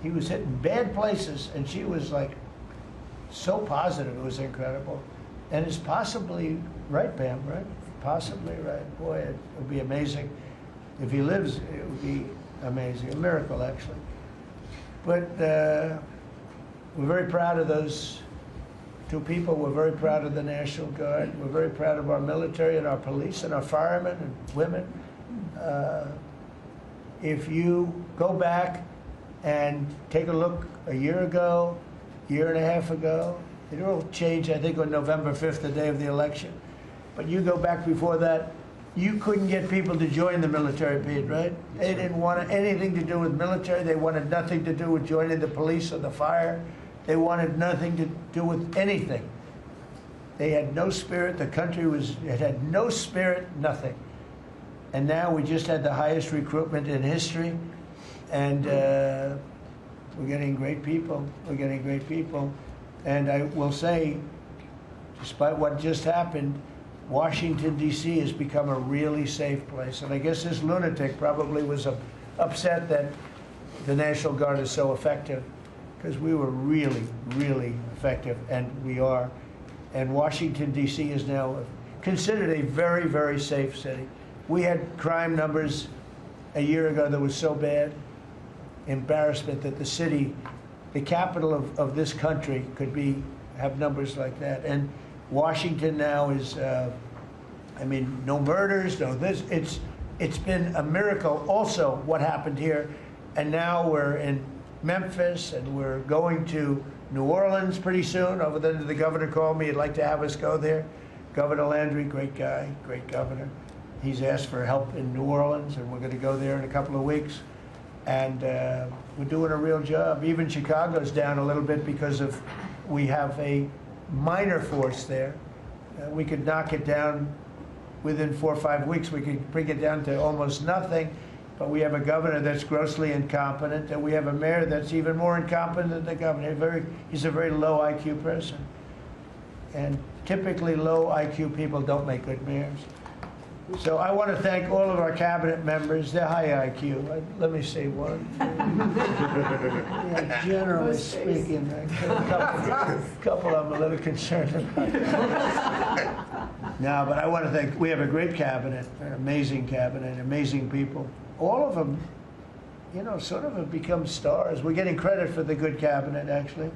he was hitting bad places, and she was like so positive. It was incredible. And it's possibly right, Pam, right? Possibly right. Boy, it would be amazing. If he lives, it would be amazing. A miracle, actually. But we're very proud of those two people. We're very proud of the National Guard. We're very proud of our military and our police and our firemen and women. If you go back and take a look a year ago, year and a half ago, it all changed, I think, on November 5th, the day of the election. But you go back before that, you couldn't get people to join the military, Pete, right? They didn't want anything to do with military. They wanted nothing to do with joining the police or the fire. They wanted nothing to do with anything. They had no spirit. The country it had no spirit, nothing. And now we just had the highest recruitment in history, and we're getting great people. We're getting great people. And I will say, despite what just happened, Washington, D.C. has become a really safe place. And I guess this lunatic probably was upset that the National Guard is so effective, because we were really, really effective, and we are. And Washington, D.C. is now considered a very, very safe city. We had crime numbers a year ago that was so bad, embarrassment, that the city, the capital of this country, could have numbers like that. And Washington now is, I mean, no murders, no this. It's been a miracle also what happened here. And now we're in Memphis, and we're going to New Orleans pretty soon. Over there, the governor called me. He'd like to have us go there. Governor Landry, great guy, great governor. He's asked for help in New Orleans, and we're going to go there in a couple of weeks. And we're doing a real job. Even Chicago's down a little bit because we have a minor force there. We could knock it down within 4 or 5 weeks. We could bring it down to almost nothing. But we have a governor that's grossly incompetent, and we have a mayor that's even more incompetent than the governor. He's a very low IQ person. And typically low IQ people don't make good mayors. So I want to thank all of our cabinet members. They're high IQ. Let me say one. Yeah, generally speaking, a couple I'm a little concerned about. No, but I want to thank, we have a great cabinet, an amazing cabinet, amazing people. All of them, you know, sort of have become stars. We're getting credit for the good cabinet, actually.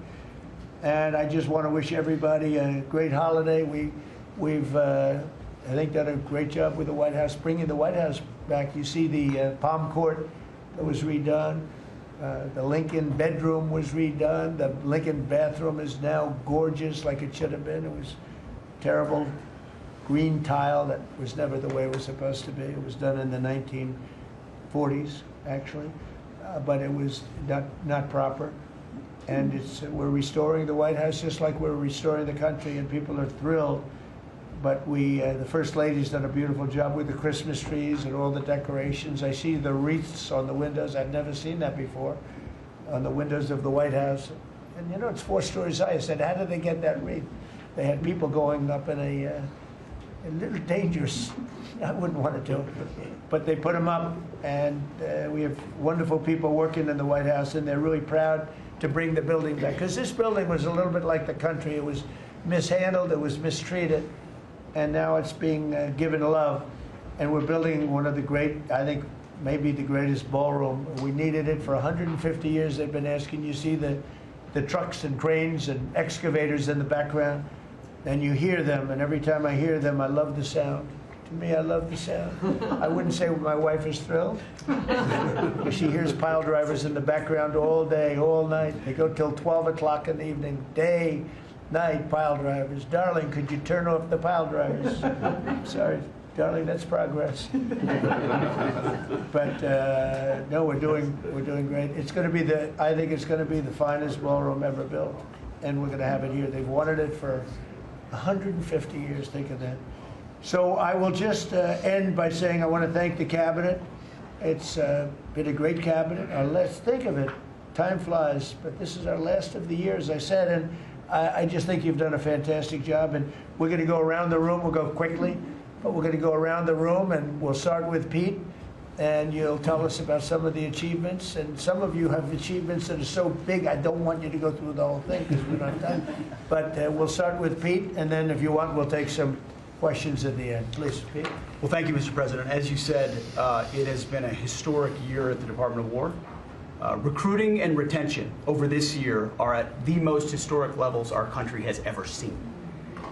And I just want to wish everybody a great holiday. We've I think, done a great job with the White House, bringing the White House back. You see the Palm Court that was redone. The Lincoln bedroom was redone. The Lincoln bathroom is now gorgeous, like it should have been. It was terrible green tile that was never the way it was supposed to be. It was done in the 1940s, actually, but it was not proper. And we're restoring the White House just like we're restoring the country, and people are thrilled. But the First Lady's done a beautiful job with the Christmas trees and all the decorations. I see the wreaths on the windows. I've never seen that before, on the windows of the White House. And you know, it's 4 stories high. I said, how did they get that wreath? They had people going up in a little dangerous, I wouldn't want to do it, but they put them up, and we have wonderful people working in the White House, and they're really proud to bring the building back. Because this building was a little bit like the country. It was mishandled, it was mistreated, and now it's being given love. And we're building one of the great, I think, maybe the greatest ballroom. We needed it for 150 years. They've been asking. You see the trucks and cranes and excavators in the background, and you hear them, and every time I hear them, I love the sound. To me, I love the sound. I wouldn't say my wife is thrilled, because she hears pile drivers in the background all day, all night. They go till 12 o'clock in the evening, day, night, pile drivers. Darling, could you turn off the pile drivers? Sorry, darling, that's progress. But no, we're doing great. It's going to be I think it's going to be the finest ballroom ever built, and we're going to have it here. They've wanted it for 150 years. Think of that. So I will just end by saying I want to thank the cabinet. It's been a great cabinet. Let's think of it. Time flies, but this is our last of the year, as I said, and I just think you've done a fantastic job. And we're going to go around the room. We'll go quickly, but we're going to go around the room, and we'll start with Pete. and you'll tell us about some of the achievements. And some of you have achievements that are so big, I don't want you to go through the whole thing because we don't have time. But we'll start with Pete, and then if you want, we'll take some questions at the end. Please, Pete. Well, thank you, Mr. President. As you said, it has been a historic year at the Department of War. Recruiting and retention over this year are at the most historic levels our country has ever seen.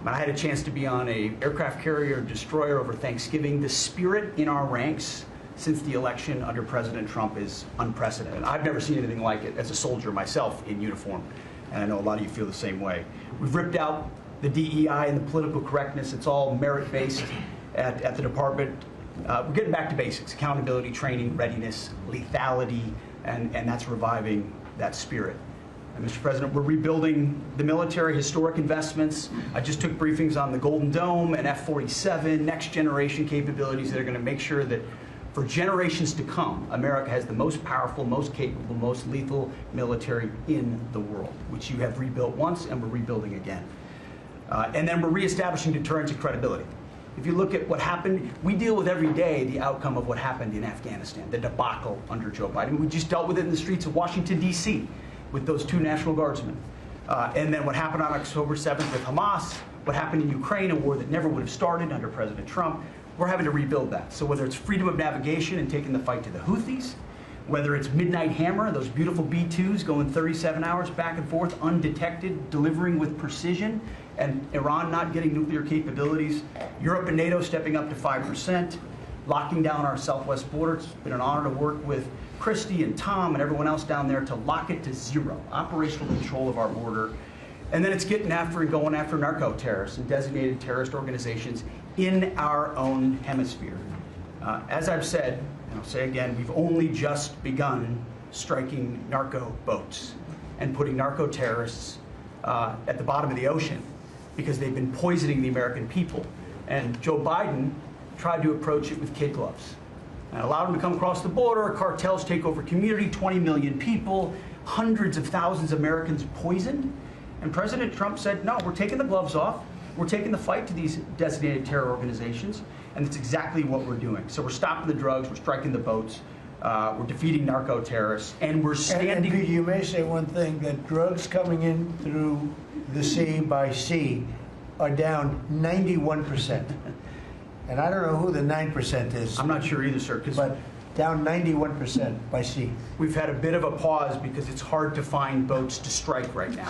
I had a chance to be on an aircraft carrier destroyer over Thanksgiving. The spirit in our ranks since the election under President Trump is unprecedented. I've never seen anything like it as a soldier myself in uniform, and I know a lot of you feel the same way. We've ripped out the DEI and the political correctness. It's all merit-based at the department. We're getting back to basics: accountability, training, readiness, lethality, and that's reviving that spirit. And Mr. President, we're rebuilding the military, historic investments. I just took briefings on the Golden Dome and F-47, next generation capabilities that are going to make sure that for generations to come, America has the most powerful, most capable, most lethal military in the world, which you have rebuilt once and we're rebuilding again. And then we're reestablishing deterrence and credibility. If you look at what happened, we deal with every day the outcome of what happened in Afghanistan, the debacle under Joe Biden. We just dealt with it in the streets of Washington, D.C. with those 2 National Guardsmen. And then what happened on October 7th with Hamas, what happened in Ukraine, a war that never would have started under President Trump. We're having to rebuild that. So whether it's freedom of navigation and taking the fight to the Houthis, whether it's Midnight Hammer, those beautiful B-2s going 37 hours back and forth, undetected, delivering with precision, and Iran not getting nuclear capabilities, Europe and NATO stepping up to 5%, locking down our southwest border. It's been an honor to work with Christy and Tom and everyone else down there to lock it to 0, operational control of our border. And then it's getting after and going after narco-terrorists and designated terrorist organizations in our own hemisphere. As I've said, and I'll say again, we've only just begun striking narco boats and putting narco-terrorists at the bottom of the ocean because they've been poisoning the American people. And Joe Biden tried to approach it with kid gloves and allowed them to come across the border. Cartels take over community, 20 million people, hundreds of thousands of Americans poisoned. And President Trump said, no, we're taking the gloves off. We're taking the fight to these designated terror organizations, and it's exactly what we're doing. So we're stopping the drugs, we're striking the boats, we're defeating narco-terrorists, and we're standing... And you may say one thing, that drugs coming in through the sea by sea are down 91%. And I don't know who the 9% is. I'm not sure either, sir. But down 91% by sea. We've had a bit of a pause because it's hard to find boats to strike right now,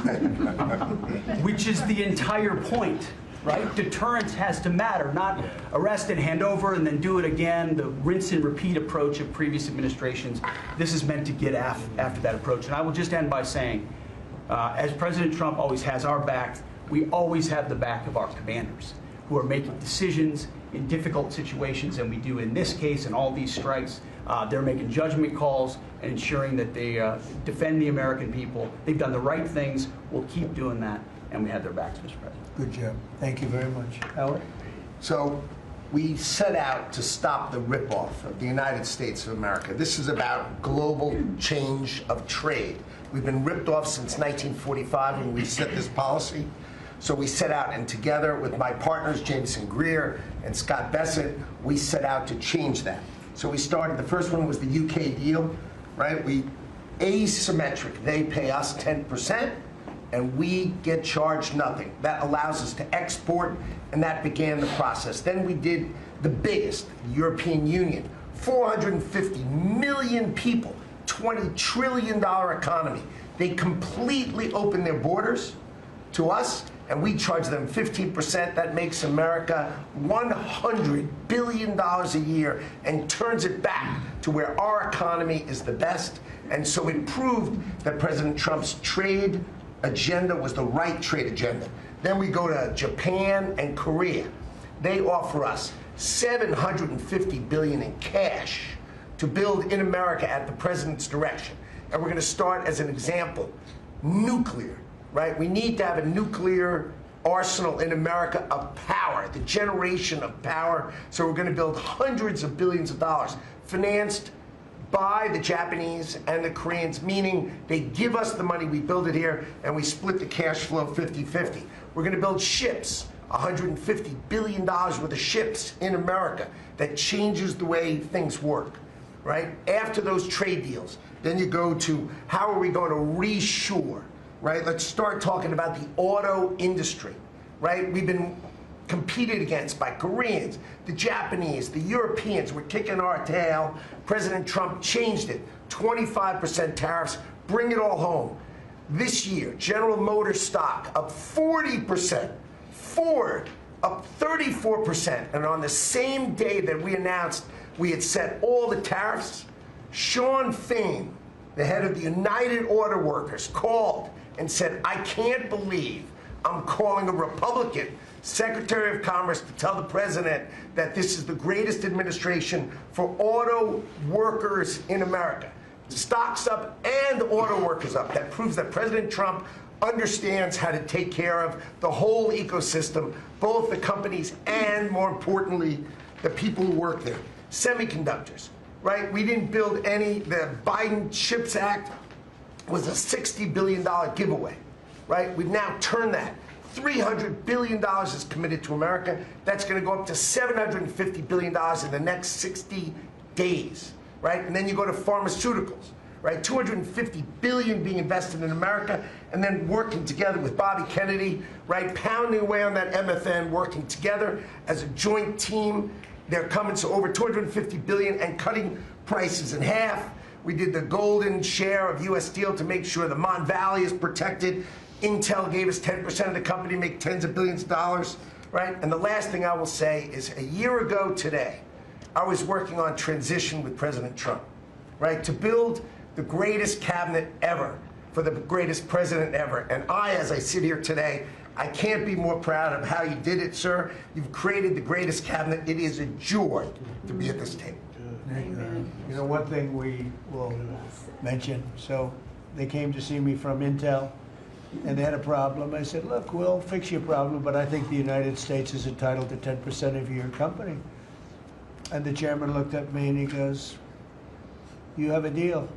which is the entire point, right? Deterrence has to matter, not arrest and hand over and then do it again, the rinse and repeat approach of previous administrations. This is meant to get after that approach. And I will just end by saying, as President Trump always has our back, we always have the back of our commanders who are making decisions in difficult situations, and we do in this case and all these strikes. They're making judgment calls and ensuring that they defend the American people. They've done the right things. We'll keep doing that, and we have their backs, Mr. President. Good job. Thank you very much. Howard? So we set out to stop the ripoff of the United States of America. This is about global change of trade. We've been ripped off since 1945 when we set this policy. So we set out, and together with my partners, Jameson Greer and Scott Bessett, we set out to change that. So we started, the first one was the UK deal, right? We asymmetric. They pay us 10%, and we get charged nothing. That allows us to export, and that began the process. Then we did the biggest, the European Union, 450 million people, $20 trillion economy. They completely opened their borders to us, and we charge them 15%. That makes America $100 billion a year and turns it back to where our economy is the best. And so it proved that President Trump's trade agenda was the right trade agenda. Then we go to Japan and Korea. They offer us $750 billion in cash to build in America at the president's direction. And we're going to start, as an example, nuclear. Right? We need to have a nuclear arsenal in America of power, the generation of power. So we're going to build hundreds of billions of dollars, financed by the Japanese and the Koreans, meaning they give us the money, we build it here, and we split the cash flow 50-50. We're going to build ships, $150 billion worth of ships in America that changes the way things work. right? After those trade deals, then you go to how are we going to reshore, right? Let's start talking about the auto industry, right? We've been competed against by Koreans, the Japanese, the Europeans. We're kicking our tail. President Trump changed it. 25% tariffs, bring it all home. This year, General Motors stock up 40%, Ford up 34%, and on the same day that we announced we had set all the tariffs, Sean Fain, the head of the United Auto Workers, called and said, I can't believe I'm calling a Republican Secretary of Commerce to tell the president that this is the greatest administration for auto workers in America. Stocks up and auto workers up. That proves that President Trump understands how to take care of the whole ecosystem, both the companies and, more importantly, the people who work there. Semiconductors, right? We didn't build any. The Biden CHIPS Act was a $60 billion giveaway, right? We've now turned that. $300 billion is committed to America. That's going to go up to $750 billion in the next 60 days, right? And then you go to pharmaceuticals, right? $250 billion being invested in America, and then working together with Bobby Kennedy, right? Pounding away on that MFN, working together as a joint team. They're coming to over $250 billion and cutting prices in half. We did the golden share of U.S. Steel to make sure the Mon Valley is protected. Intel gave us 10% of the company, make tens of billions of dollars, right? And the last thing I will say is a year ago today, I was working on transition with President Trump, right? To build the greatest cabinet ever for the greatest president ever. And I, as I sit here today, I can't be more proud of how you did it, sir. You've created the greatest cabinet. It is a joy to be at this table. You know, one thing we will mention, so they came to see me from Intel, and they had a problem. I said, look, we'll fix your problem, but I think the United States is entitled to 10% of your company. And the chairman looked at me and he goes, you have a deal.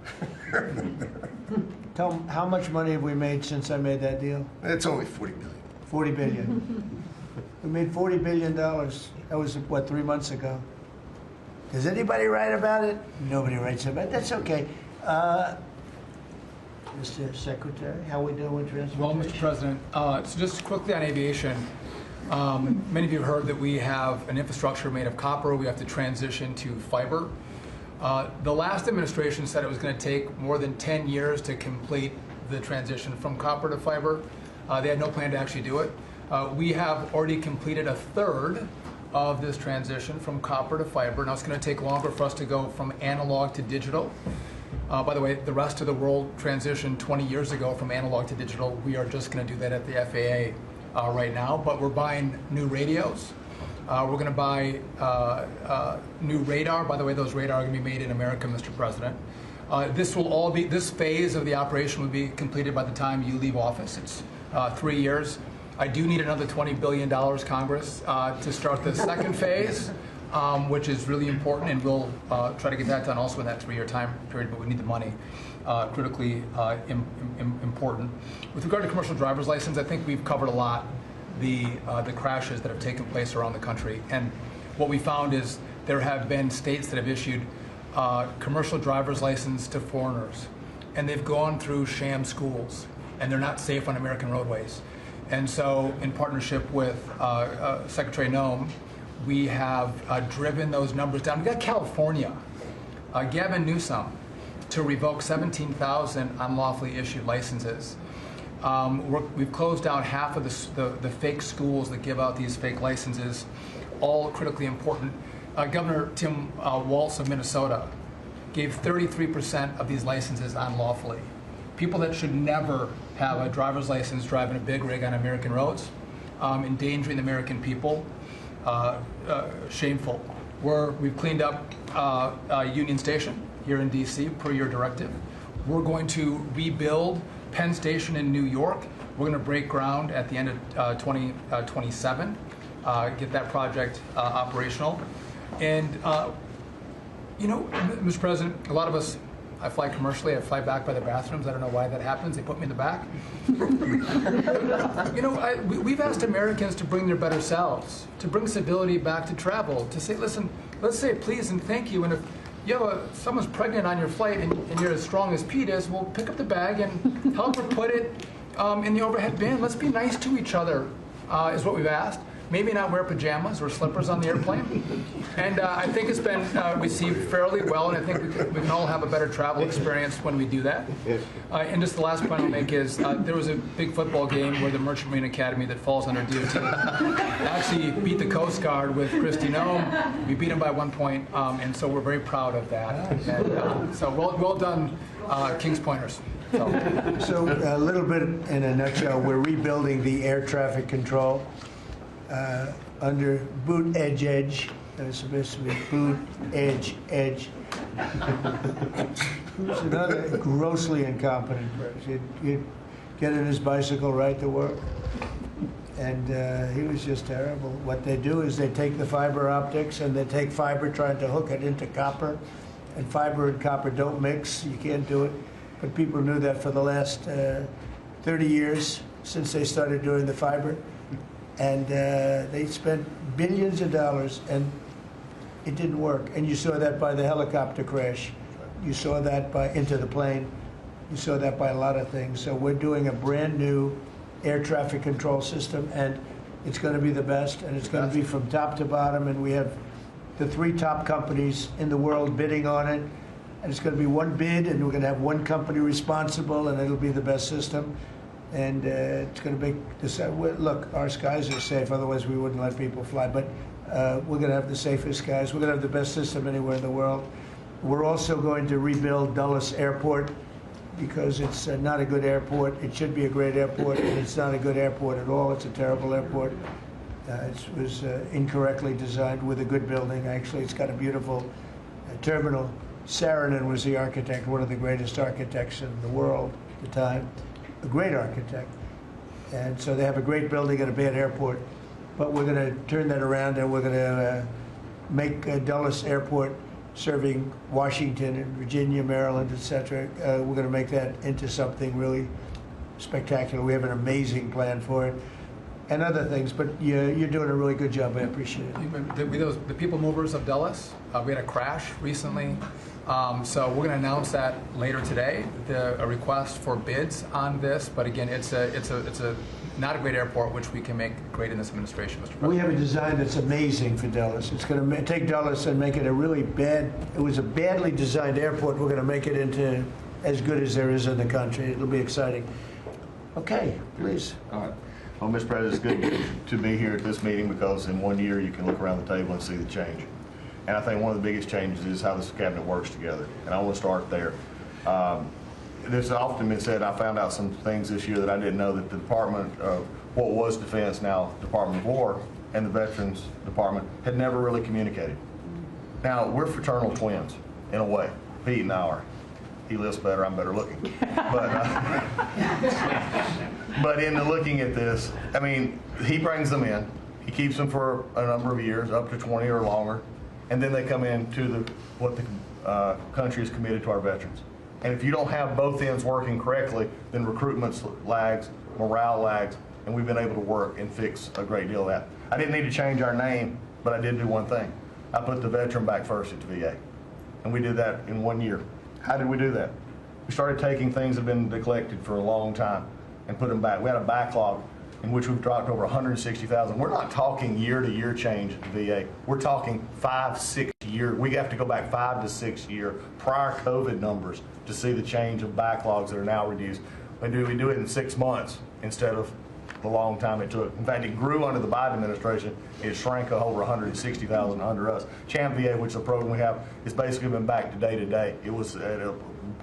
Tell him, how much money have we made since I made that deal? It's only $40 billion. 40 billion. We made $40 billion. That was, what, 3 months ago. Does anybody write about it? Nobody writes about it. That's okay. Mr. Secretary, how we doing with transportation? Well, Mr. President, so just quickly on aviation, many of you have heard that we have an infrastructure made of copper. We have to transition to fiber. The last administration said it was going to take more than 10 years to complete the transition from copper to fiber. They had no plan to actually do it. We have already completed a third of this transition from copper to fiber. Now it's going to take longer for us to go from analog to digital. By the way, the rest of the world transitioned 20 years ago from analog to digital. We are just going to do that at the FAA right now, but we're buying new radios. We're going to buy new radar. By the way, those radar are going to be made in America, Mr. President. This phase of the operation will be completed by the time you leave office. It's 3 years. I do need another $20 billion, Congress, to start the second phase, which is really important, and we'll try to get that done also in that 3-year time period, but we need the money, critically important. With regard to commercial driver's license, I think we've covered a lot the crashes that have taken place around the country. And what we found is there have been states that have issued commercial driver's license to foreigners, and they've gone through sham schools, and they're not safe on American roadways. And so, in partnership with Secretary Noem, we have driven those numbers down. We got California, Gavin Newsom, to revoke 17,000 unlawfully issued licenses. We've closed down half of the fake schools that give out these fake licenses, all critically important. Governor Tim Walz of Minnesota gave 33% of these licenses unlawfully. People that should never have a driver's license driving a big rig on American roads, endangering the American people, shameful. We've cleaned up Union Station here in D.C. per your directive. We're going to rebuild Penn Station in New York. We're going to break ground at the end of 2027, get that project operational. And, you know, Mr. President, a lot of us, I fly commercially, I fly back by the bathrooms. I don't know why that happens. They put me in the back. You know, we've asked Americans to bring their better selves, to bring civility back to travel, to say, listen, let's say please and thank you. And if someone's pregnant on your flight and you're as strong as Pete is, well, pick up the bag and help her put it in the overhead bin. Let's be nice to each other, is what we've asked. Maybe not wear pajamas or slippers on the airplane. And I think it's been received fairly well, and I think we can all have a better travel experience when we do that. And just the last point I'll make is there was a big football game where the Merchant Marine Academy that falls under DOT actually beat the Coast Guard with Christy Nome. We beat them by 1 point, and so we're very proud of that. And, so well done, Kings Pointers. So a little bit in a nutshell, we're rebuilding the air traffic control under boot edge. It's supposed to be boot edge. Who's another grossly incompetent person. He'd get in his bicycle right to work. And he was just terrible. What they do is they take the fiber optics and they take fiber trying to hook it into copper. And fiber and copper don't mix. You can't do it. But people knew that for the last 30 years since they started doing the fiber. And they spent billions of dollars, and it didn't work. And you saw that by the helicopter crash. You saw that by into the plane. You saw that by a lot of things. So we're doing a brand new air traffic control system, and it's going to be the best, and it's going to be from top to bottom. And we have the 3 top companies in the world bidding on it. And it's going to be one bid, and we're going to have one company responsible, and it'll be the best system. And it's going to make this. Look, our skies are safe. Otherwise, we wouldn't let people fly. But we're going to have the safest skies. We're going to have the best system anywhere in the world. We're also going to rebuild Dulles Airport because it's not a good airport. It should be a great airport, and it's not a good airport at all. It's a terrible airport. It was incorrectly designed with a good building. Actually, it's got a beautiful terminal. Saarinen was the architect, one of the greatest architects in the world at the time. A great architect. And so they have a great building and a bad airport. But we're going to turn that around, and we're going to make Dulles Airport serving Washington and Virginia, Maryland, etc. We're going to make that into something really spectacular. We have an amazing plan for it. And other things, but you're doing a really good job. I appreciate it. The people movers of Dulles, we had a crash recently. So we're going to announce that later today, a request for bids on this. But again, it's a not a great airport, which we can make great in this administration, Mr. President. We have a design that's amazing for Dulles. It's going to take Dulles and make it a really bad. It was a badly designed airport. We're going to make it into as good as there is in the country. It'll be exciting. Okay, please. All right. Well, Mr. President, it's good to be here at this meeting because in 1 year you can look around the table and see the change. And I think one of the biggest changes is how this cabinet works together. And I want to start there. There's often been said, I found out some things this year that I didn't know, that the Department of what was Defense, now Department of War, and the Veterans Department had never really communicated. Now, we're fraternal twins, in a way. Pete and I are. He lives better, I'm better looking. But in the looking at this, I mean, he brings them in. He keeps them for a number of years, up to 20 or longer. And then they come in to what the country is committed to our veterans. And if you don't have both ends working correctly, then recruitment lags, morale lags, and we've been able to work and fix a great deal of that. I didn't need to change our name, but I did do one thing. I put the veteran back first at the VA. And we did that in 1 year. How did we do that? We started taking things that have been neglected for a long time and put them back. We had a backlog in which we've dropped over 160,000. We're not talking year-to-year change at the VA. We're talking 5, 6 year. We have to go back 5 to 6 year prior COVID numbers to see the change of backlogs that are now reduced. We do it in 6 months instead of the long time it took. In fact, it grew under the Biden administration. It shrank over 160,000 under us. Champ VA, which is a program we have, has basically been back to day. It was at a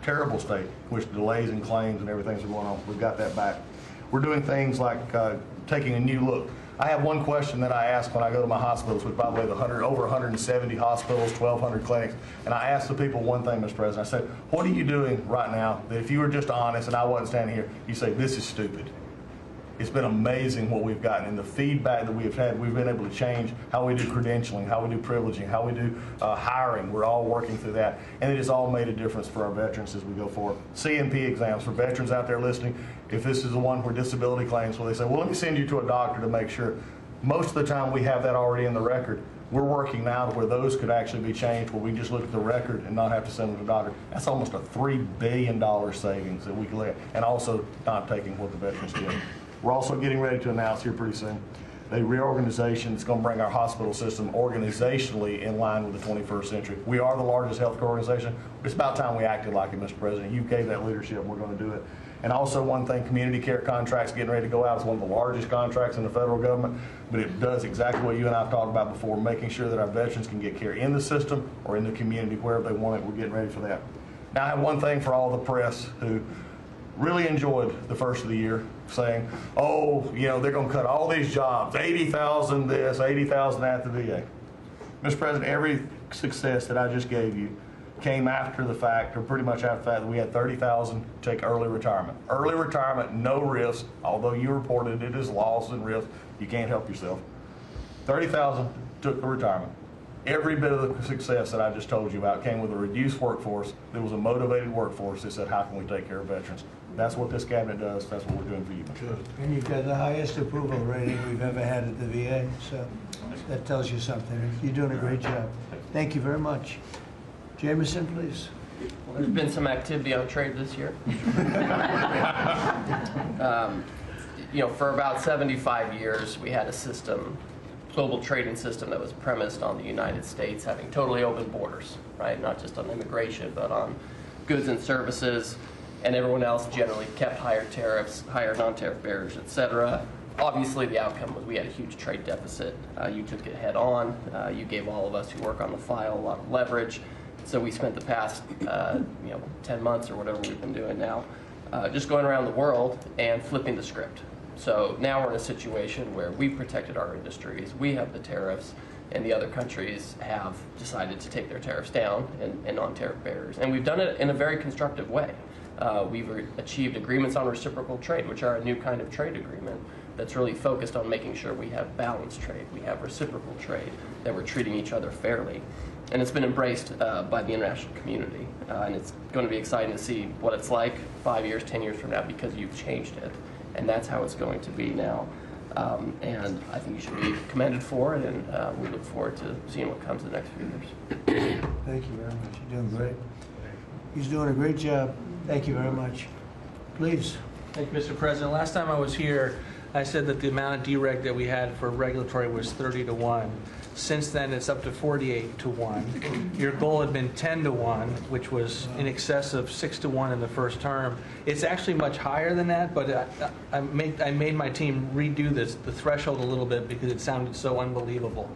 terrible state, which delays and claims and everything's going on. We've got that back. We're doing things like taking a new look. I have one question that I ask when I go to my hospitals, which by the way, over 170 hospitals, 1,200 clinics, and I ask the people one thing, Mr. President. I said, what are you doing right now that if you were just honest and I wasn't standing here, you say, this is stupid? It's been amazing what we've gotten, and the feedback that we've had. We've been able to change how we do credentialing, how we do privileging, how we do hiring. We're all working through that, and it has all made a difference for our veterans as we go forward. CMP exams for veterans out there listening. If this is the one where disability claims, well, they say, well, let me send you to a doctor to make sure. Most of the time we have that already in the record, We're working now to where those could actually be changed, where we just look at the record and not have to send them to the doctor. That's almost a $3 billion savings that we could let, and also not taking what the veterans get. We're also getting ready to announce here pretty soon a reorganization that's going to bring our hospital system organizationally in line with the 21st century. We are the largest healthcare organization. It's about time we acted like it, Mr. President. You gave that leadership, and we're going to do it. And also one thing, community care contracts getting ready to go out. It's one of the largest contracts in the federal government, but it does exactly what you and I have talked about before, making sure that our veterans can get care in the system or in the community, wherever they want it. We're getting ready for that. Now I have one thing for all the press who really enjoyed the first of the year, saying, oh, you know, they're going to cut all these jobs, 80,000 this, 80,000 at the VA. Mr. President, every success that I just gave you came after the fact, or pretty much after the fact, that we had 30,000 take early retirement. Early retirement, no risk, although you reported it as loss and risk, you can't help yourself. 30,000 took the retirement. Every bit of the success that I just told you about came with a reduced workforce. There was a motivated workforce that said, how can we take care of veterans? That's what this cabinet does. That's what we're doing for you, Mr. President. And you've got the highest approval rating we've ever had at the VA, so that tells you something. You're doing a great job. Thank you very much. Jameson, please. Well, there's been some activity on trade this year. You know, for about 75 years, we had a system, global trading system, that was premised on the United States having totally open borders, right? Not just on immigration, but on goods and services, and everyone else generally kept higher tariffs, higher non-tariff barriers, et cetera. Obviously, the outcome was we had a huge trade deficit. You took it head on. You gave all of us who work on the file a lot of leverage. So we spent the past 10 months or whatever we've been doing now, just going around the world and flipping the script. So now we're in a situation where we've protected our industries, we have the tariffs, and the other countries have decided to take their tariffs down and non-tariff barriers. And we've done it in a very constructive way. We've achieved agreements on reciprocal trade, which are a new kind of trade agreement that's really focused on making sure we have balanced trade, we have reciprocal trade, that we're treating each other fairly. And it's been embraced by the international community. And it's going to be exciting to see what it's like 5 years, 10 years from now, because you've changed it. And that's how it's going to be now. And I think you should be commended for it, and we look forward to seeing what comes in the next few years. Thank you very much. You're doing great. He's doing a great job. Thank you very much. Please. Thank you, Mr. President. Last time I was here, I said that the amount of dereg that we had for regulatory was 30-1. Since then, it's up to 48-1. Your goal had been 10-1, which was in excess of 6-1 in the first term. It's actually much higher than that, but I made my team redo the threshold a little bit because it sounded so unbelievable.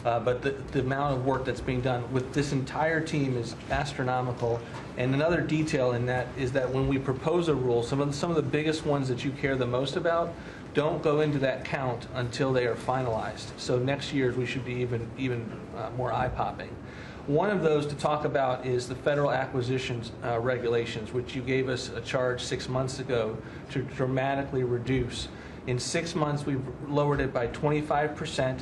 But the amount of work that's being done with this entire team is astronomical. And another detail in that is that when we propose a rule, some of the biggest ones that you care the most about don't go into that count until they are finalized. So next year we should be even more eye-popping. One of those to talk about is the federal acquisitions regulations, which you gave us a charge 6 months ago to dramatically reduce. In 6 months, we've lowered it by 25%,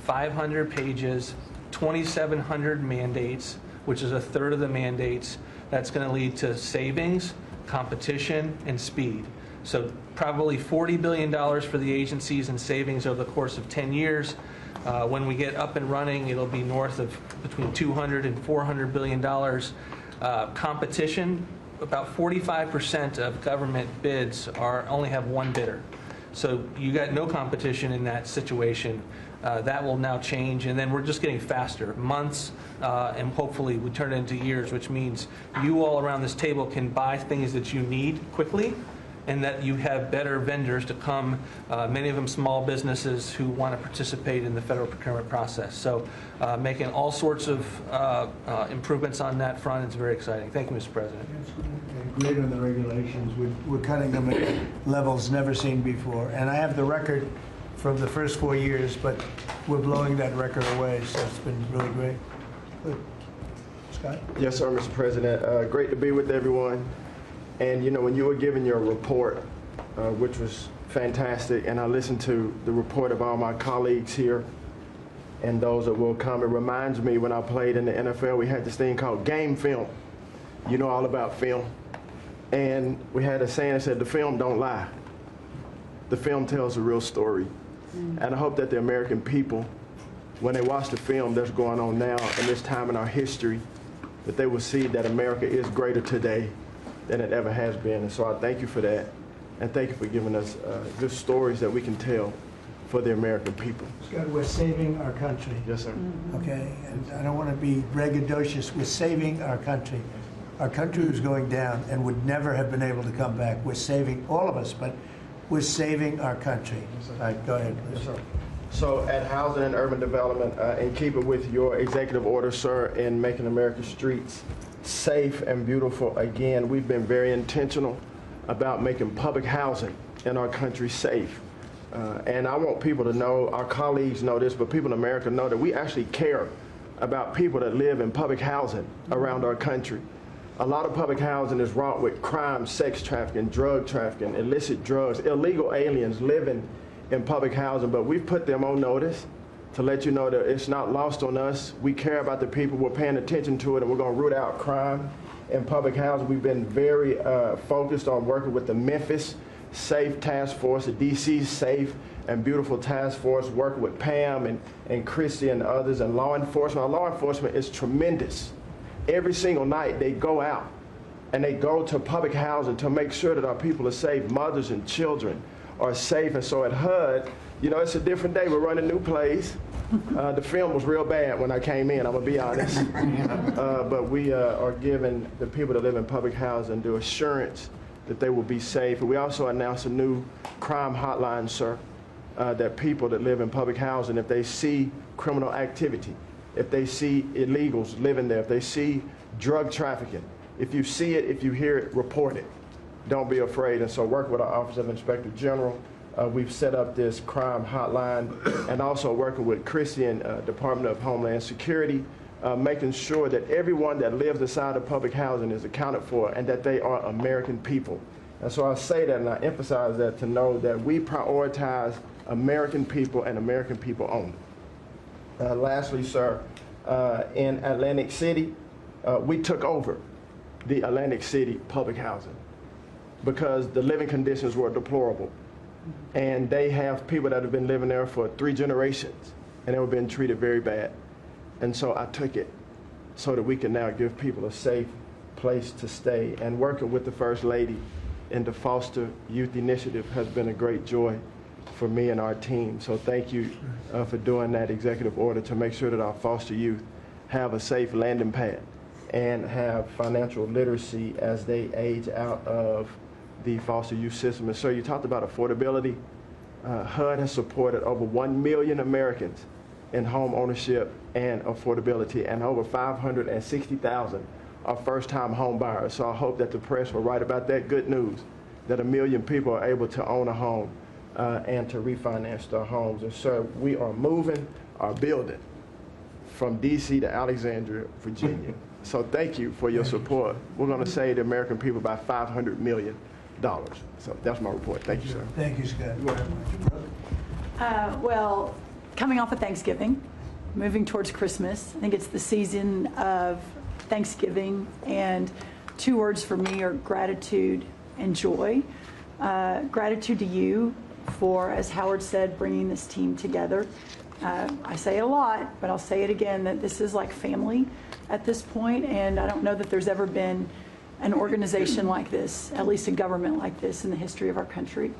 500 pages, 2,700 mandates, which is a third of the mandates. That's going to lead to savings, competition, and speed. So probably $40 billion for the agencies in savings over the course of 10 years. When we get up and running, it'll be north of between $200 and $400 billion. Competition, about 45% of government bids only have one bidder. So you got no competition in that situation. That will now change, and then we're just getting faster, months, and hopefully we turn it into years, which means you all around this table can buy things that you need quickly, and that you have better vendors to come, many of them small businesses who want to participate in the federal procurement process. So making all sorts of improvements on that front. It's very exciting. Thank you, Mr. President. Great on the regulations. We're cutting them at levels never seen before. And I have the record from the first 4 years, but we're blowing that record away, so it's been really great. Good. Scott? Yes, sir, Mr. President. Great to be with everyone. And, you know, when you were giving your report, which was fantastic, and I listened to the report of all my colleagues here and those that will come, it reminds me when I played in the NFL, we had this thing called game film. You know all about film. And we had a saying that said, the film don't lie. The film tells a real story. And I hope that the American people when they watch the film that's going on now in this time in our history, that they will see that America is greater today than it ever has been. And so I thank you for that. And thank you for giving us good stories that we can tell for the American people. Scott, we're saving our country. Yes, sir. Okay, and I don't want to be braggadocious. We're saving our country. Our country was going down and would never have been able to come back. We're saving all of us, but we're saving our country. All right, go ahead, please. Yes, sir. So at Housing and Urban Development, in keeping with your executive order, sir, in making America's streets safe and beautiful again, we've been very intentional about making public housing in our country safe. And I want people to know, our colleagues know this, but people in America know that we actually care about people that live in public housing around our country. A lot of public housing is wrought with crime, sex trafficking, drug trafficking, illicit drugs, illegal aliens living in public housing, but we've put them on notice to let you know that it's not lost on us. We care about the people, we're paying attention to it, and we're going to root out crime in public housing. We've been very focused on working with the Memphis Safe Task Force, the D.C. Safe and Beautiful Task Force, working with Pam and Christy and others, and law enforcement. Our law enforcement is tremendous. Every single night they go out and they go to public housing to make sure that our people are safe, mothers and children are safe. And so at HUD, you know, it's a different day. We're running new plays. The film was real bad when I came in, I'm going to be honest. But we are giving the people that live in public housing the assurance that they will be safe. And we also announced a new crime hotline, sir, that people that live in public housing, if they see criminal activity, if they see illegals living there, if they see drug trafficking, if you see it, if you hear it, report it. Don't be afraid. And so work with our Office of Inspector General. We've set up this crime hotline, and also working with Christy and Department of Homeland Security, making sure that everyone that lives inside of public housing is accounted for and that they are American people. And so I say that and I emphasize that to know that we prioritize American people and American people only. Lastly, sir, in Atlantic City, we took over the Atlantic City public housing because the living conditions were deplorable. And they have people that have been living there for 3 generations, and they were being treated very bad. And so I took it so that we can now give people a safe place to stay. And working with the First Lady in the Foster Youth Initiative has been a great joy for me and our team. So thank you for doing that executive order to make sure that our foster youth have a safe landing pad and have financial literacy as they age out of the foster youth system. And sir, you talked about affordability. HUD has supported over 1 million Americans in home ownership and affordability, and over 560,000 are first-time home buyers. So I hope that the press will write about that good news, that 1 million people are able to own a home and to refinance their homes. And sir, we are moving our building from D.C. to Alexandria, Virginia. So thank you for your support. We're going to save the American people by $500 million. So that's my report. Thank you, sir. Thank you, Scott. Well, coming off of Thanksgiving, moving towards Christmas, I think it's the season of Thanksgiving, and 2 words for me are gratitude and joy. Gratitude to you for, as Howard said, bringing this team together. I say it a lot, but I'll say it again, that this is like family at this point, and I don't know that there's ever been an organization like this, at least a government like this in the history of our country.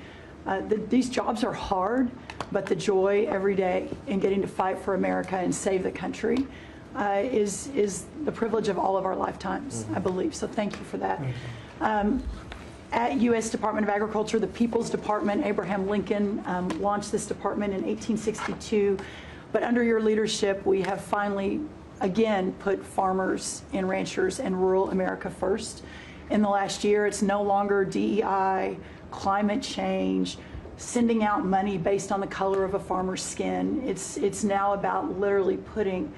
These jobs are hard, but the joy every day in getting to fight for America and save the country is the privilege of all of our lifetimes, I believe. So thank you for that. At U.S. Department of Agriculture, the People's Department, Abraham Lincoln launched this department in 1862. But under your leadership, we have finally, again, put farmers and ranchers and rural America first. In the last year, it's no longer DEI, climate change, sending out money based on the color of a farmer's skin. It's now about literally putting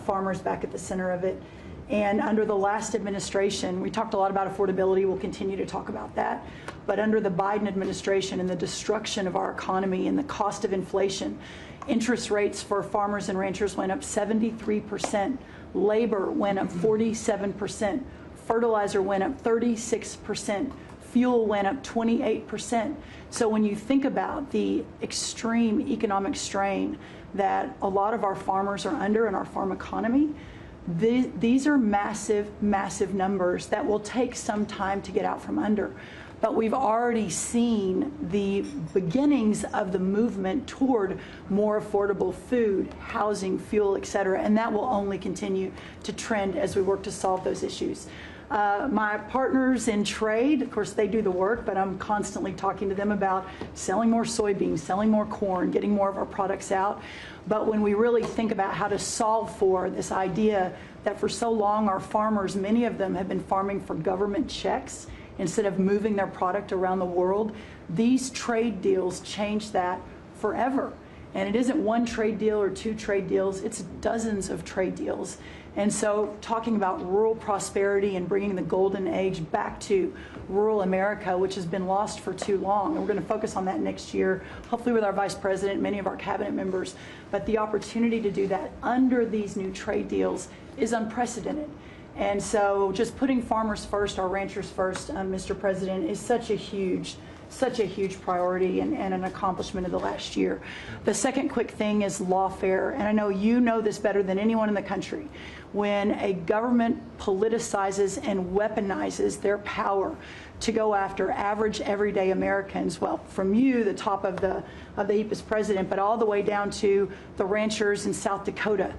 farmers back at the center of it. And under the last administration, we talked a lot about affordability. We'll continue to talk about that. But under the Biden administration and the destruction of our economy and the cost of inflation, interest rates for farmers and ranchers went up 73%. Labor went up 47%. Fertilizer went up 36%. Fuel went up 28%. So when you think about the extreme economic strain that a lot of our farmers are under in our farm economy, these are massive, massive numbers that will take some time to get out from under. But we've already seen the beginnings of the movement toward more affordable food, housing, fuel, et cetera, and that will only continue to trend as we work to solve those issues. My partners in trade, of course, they do the work, but I'm constantly talking to them about selling more soybeans, selling more corn, getting more of our products out. But when we really think about how to solve for this idea that for so long our farmers, many of them have been farming for government checks instead of moving their product around the world, these trade deals change that forever. And it isn't one trade deal or two trade deals, it's dozens of trade deals. And so talking about rural prosperity and bringing the golden age back to rural America, which has been lost for too long. And we're going to focus on that next year, hopefully with our vice president, many of our cabinet members. But the opportunity to do that under these new trade deals is unprecedented. And so just putting farmers first, our ranchers first, Mr. President, is such a huge priority and an accomplishment of the last year. The second quick thing is lawfare, and I know you know this better than anyone in the country. When a government politicizes and weaponizes their power to go after average, everyday Americans, well, from you, the top of the heap as president, but all the way down to the ranchers in South Dakota,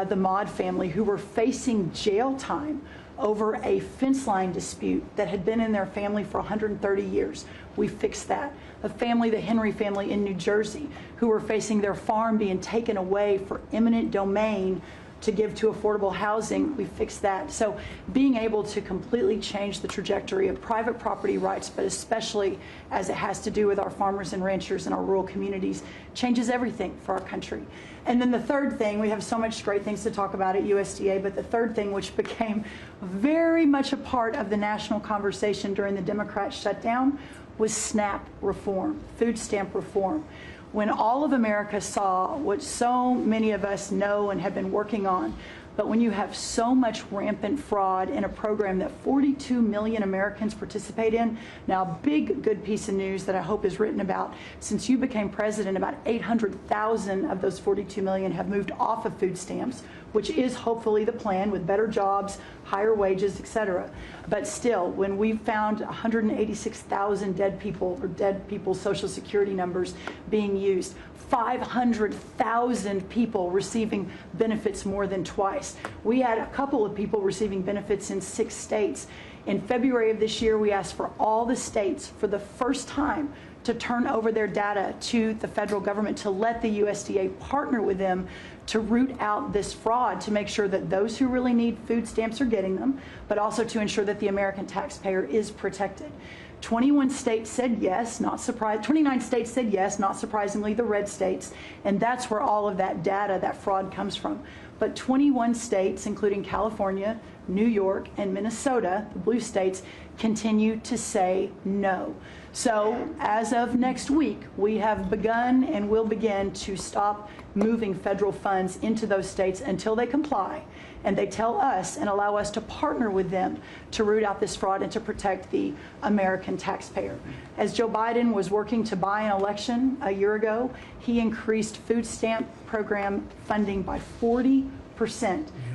the Maud family, who were facing jail time over a fence line dispute that had been in their family for 130 years. We fixed that. The Henry family in New Jersey, who were facing their farm being taken away for eminent domain to give to affordable housing, we fixed that. So being able to completely change the trajectory of private property rights, but especially as it has to do with our farmers and ranchers in our rural communities, changes everything for our country. And then the third thing, we have so much great things to talk about at USDA, but the third thing, which became very much a part of the national conversation during the Democrat shutdown, was SNAP reform, food stamp reform. When all of America saw what so many of us know and have been working on, but when you have so much rampant fraud in a program that 42 million Americans participate in, now big good piece of news that I hope is written about, since you became president, about 800,000 of those 42 million have moved off of food stamps, which is hopefully the plan with better jobs, higher wages, et cetera. But still, when we found 186,000 dead people Social Security numbers being used, 500,000 people receiving benefits more than twice. We had a couple of people receiving benefits in 6 states. In February of this year, we asked for all the states for the first time to turn over their data to the federal government, to let the USDA partner with them to root out this fraud, to make sure that those who really need food stamps are getting them, but also to ensure that the American taxpayer is protected. 21 states said yes, not surprised. 29 states said yes, not surprisingly, the red states, and that's where all of that data, that fraud comes from. But 21 states, including California, New York, and Minnesota, the blue states, continue to say no. So as of next week, we have begun and will begin to stop moving federal funds into those states until they comply and they tell us and allow us to partner with them to root out this fraud and to protect the American taxpayer. As Joe Biden was working to buy an election a year ago, he increased food stamp program funding by 40%.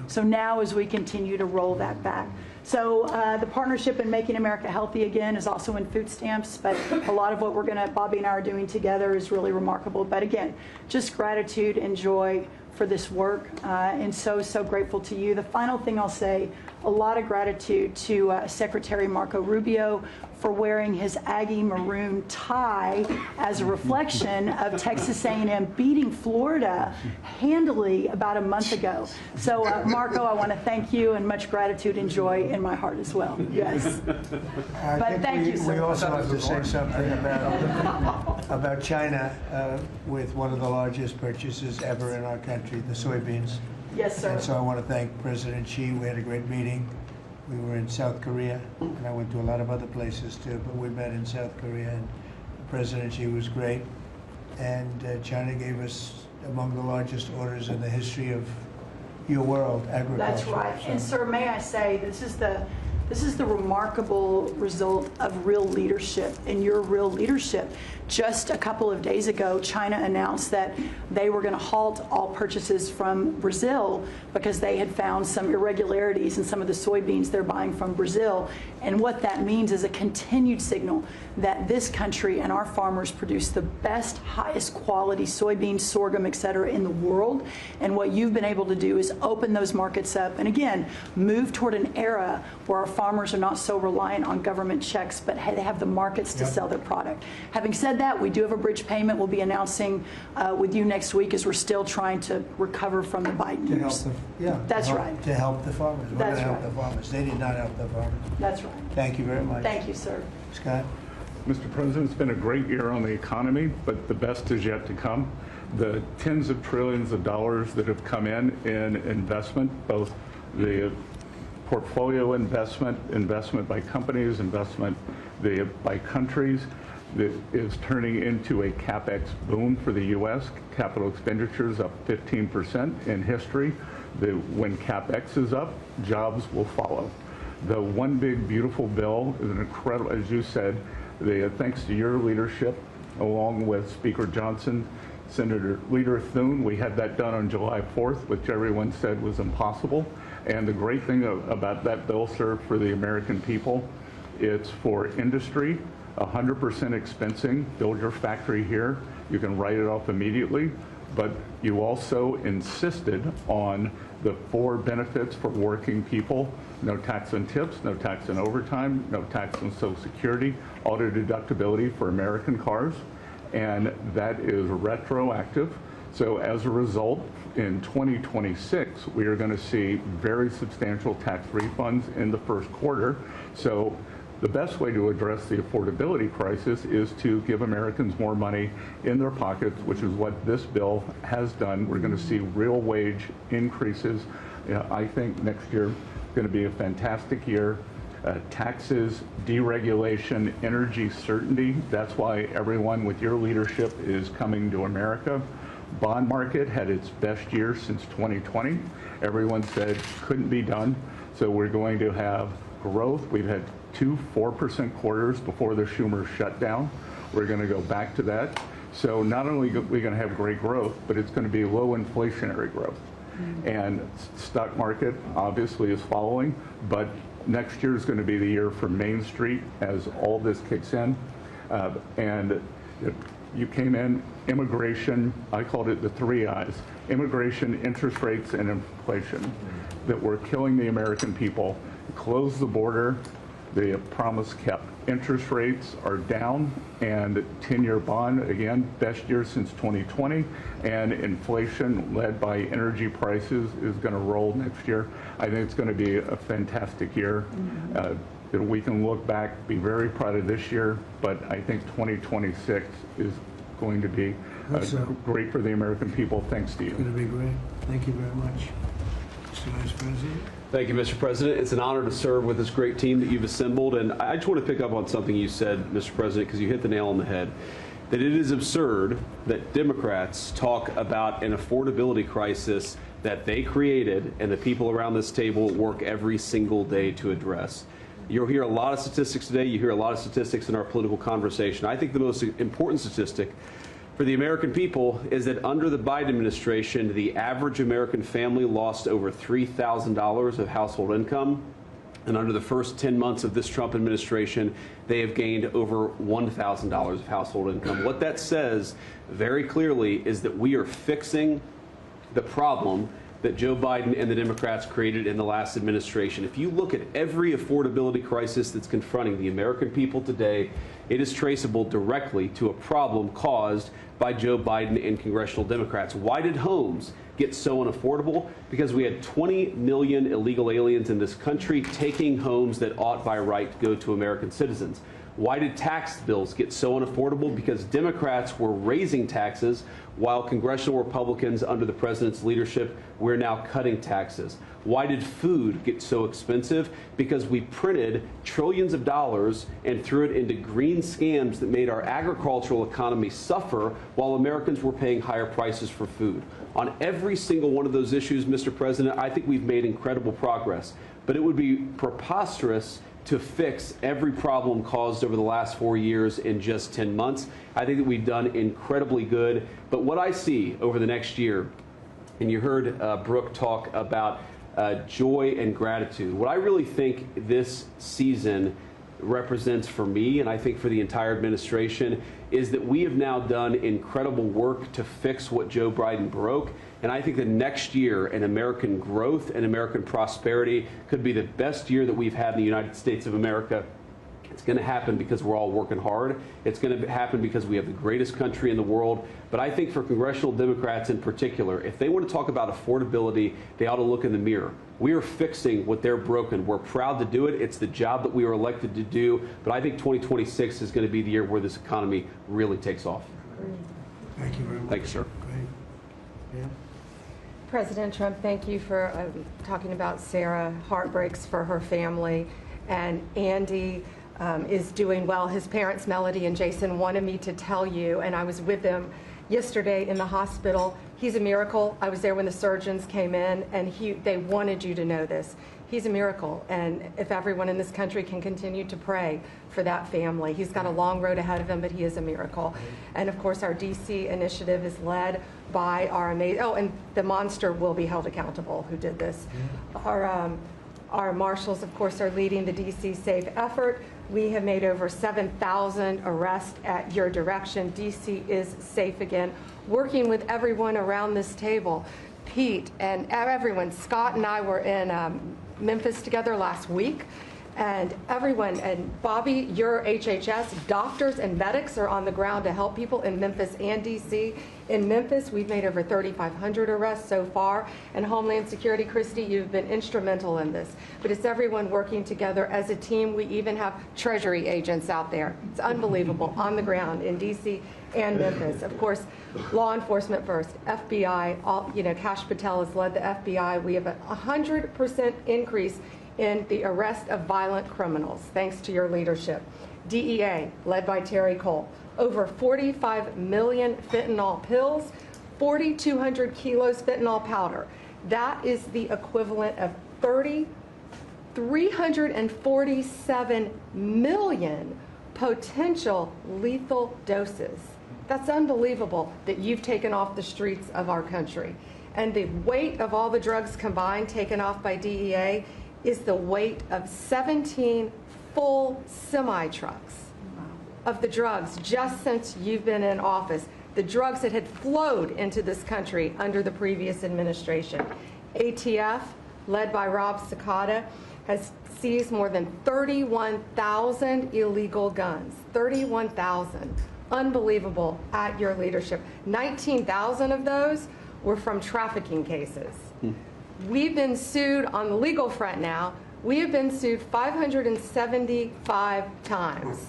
So now as we continue to roll that back. So the partnership in Making America Healthy Again is also in food stamps, but a lot of what Bobby and I are doing together is really remarkable. But again, just gratitude and joy for this work, and so grateful to you. The final thing I'll say, a lot of gratitude to Secretary Marco Rubio for wearing his Aggie maroon tie as a reflection of Texas A&M beating Florida handily about a month ago. So Marco, I want to thank you, and much gratitude and joy in my heart as well. Yes. But thank you, sir. We also have to say something about China with one of the largest purchases ever in our country, the soybeans. Yes, sir. And so I want to thank President Xi. We had a great meeting. We were in South Korea, and I went to a lot of other places too, but we met in South Korea, and President Xi was great. And China gave us among the largest orders in the history of your world, agriculture. That's right. So, And sir, may I say, this is the This is the remarkable result of real leadership and your real leadership. Just a couple of days ago, China announced that they were going to halt all purchases from Brazil because they had found some irregularities in some of the soybeans they're buying from Brazil. And what that means is a continued signal that this country and our farmers produce the best, highest quality soybeans, sorghum, et cetera, in the world. And what you've been able to do is open those markets up and, again, move toward an era where our farmers are not so reliant on government checks, but they have the markets to sell their product. Having said that, we do have a bridge payment we'll be announcing with you next week, as we're still trying to recover from the Biden To help years. that's right. right. To help the farmers. We're That's going to help right. the farmers. They did not help the farmers. That's right. Thank you very much. Thank you, sir. Scott? Mr. President, it's been a great year on the economy, but the best is yet to come. The tens of trillions of dollars that have come in investment, both the portfolio investment by companies, investment by countries, that is turning into a CapEx boom for the U.S. Capital expenditures up 15% in history. When CapEx is up, jobs will follow. The One Big Beautiful Bill is an incredible, as you said, thanks to your leadership, along with Speaker Johnson, Senator Leader Thune, we had that done on July 4th, which everyone said was impossible. And the great thing about that bill, sir, for the American people, it's for industry, 100% expensing, build your factory here, you can write it off immediately, but you also insisted on the 4 benefits for working people: no tax on tips, no tax on overtime, no tax on Social Security, auto deductibility for American cars, and that is retroactive. So as a result, in 2026, we are going to see very substantial tax refunds in the first quarter. So the best way to address the affordability crisis is to give Americans more money in their pockets, which is what this bill has done. We're going to see real wage increases. I think next year is going to be a fantastic year. Taxes, deregulation, energy certainty. That's why everyone with your leadership is coming to America. Bond market had its best year since 2020. Everyone said couldn't be done. So we're going to have growth. We've had 2 4% quarters before the Schumer shutdown. We're going to go back to that. So not only are we going to have great growth, but it's going to be low inflationary growth. And stock market obviously is following, but next year is going to be the year for Main Street as all this kicks in. And you came in, immigration, I called it the 3 I's: immigration, interest rates, and inflation, that were killing the American people. Close the border, the promise kept. Interest rates are down, and 10-year bond, again, best year since 2020, and inflation led by energy prices is going to roll next year. I think it's going to be a fantastic year. That we can look back, be very proud of this year, but I think 2026 is going to be great for the American people, thanks to you. It's going to be great. Thank you very much. Mr. Vice President. Thank you, Mr. President. It's an honor to serve with this great team that you've assembled. And I just want to pick up on something you said, Mr. President, because you hit the nail on the head, that it is absurd that Democrats talk about an affordability crisis that they created and the people around this table work every single day to address. You'll hear a lot of statistics today. You hear a lot of statistics in our political conversation. I think the most important statistic for the American people is that under the Biden administration, the average American family lost over $3,000 of household income. And under the first 10 months of this Trump administration, they have gained over $1,000 of household income. What that says very clearly is that we are fixing the problem that Joe Biden and the Democrats created in the last administration. If you look at every affordability crisis that's confronting the American people today, it is traceable directly to a problem caused by Joe Biden and congressional Democrats. Why did homes get so unaffordable? Because we had 20 million illegal aliens in this country taking homes that ought by right to go to American citizens. Why did tax bills get so unaffordable? Because Democrats were raising taxes while congressional Republicans under the president's leadership, we're now cutting taxes. Why did food get so expensive? Because we printed trillions of dollars and threw it into green scams that made our agricultural economy suffer while Americans were paying higher prices for food. On every single one of those issues, Mr. President, I think we've made incredible progress. but it would be preposterous to fix every problem caused over the last 4 years in just 10 months. I think that we've done incredibly good. But what I see over the next year, and you heard Brooke talk about joy and gratitude, what I really think this season represents for me, and I think for the entire administration, is that we have now done incredible work to fix what Joe Biden broke. And I think that next year in American growth and American prosperity could be the best year that we've had in the United States of America. It's going to happen because we're all working hard. It's going to happen because we have the greatest country in the world. But I think for congressional Democrats in particular, if they want to talk about affordability, they ought to look in the mirror. We are fixing what they're broken. We're proud to do it. It's the job that we were elected to do. But I think 2026 is going to be the year where this economy really takes off. Thank you very much. Thank you, sir. Great. Yeah. President Trump, thank you for talking about Sarah. Heartbreaks for her family. And Andy is doing well. His parents, Melody and Jason, wanted me to tell you, and I was with them yesterday in the hospital. He's a miracle. I was there when the surgeons came in, and they wanted you to know this. He's a miracle, and if everyone in this country can continue to pray for that family. He's got a long road ahead of him, but he is a miracle. And of course, our D.C. initiative is led by our amazing, and the monster will be held accountable who did this. Our marshals, of course, are leading the D.C. Safe effort. We have made over 7,000 arrests at your direction. D.C. is safe again. Working with everyone around this table, Pete and everyone. Scott and I were in Memphis together last week, and everyone, and Bobby, your HHS, doctors and medics are on the ground to help people in Memphis and D.C. In Memphis, we've made over 3,500 arrests so far, and Homeland Security, Christy, you've been instrumental in this. But it's everyone working together as a team. We even have Treasury agents out there. It's unbelievable, on the ground in D.C. and Memphis. Of course, law enforcement first, FBI, Kash Patel has led the FBI. We have a 100% increase in the arrest of violent criminals, thanks to your leadership. DEA, led by Terry Cole, over 45 million fentanyl pills, 4,200 kilos fentanyl powder. That is the equivalent of 347 million potential lethal doses. That's unbelievable that you've taken off the streets of our country. And the weight of all the drugs combined taken off by DEA is the weight of 17 full semi-trucks of the drugs just since you've been in office. The drugs that had flowed into this country under the previous administration. ATF, led by Rob Sakata, has seized more than 31,000 illegal guns. 31,000. Unbelievable at your leadership. 19,000 of those were from trafficking cases. We've been sued on the legal front now. We have been sued 575 times.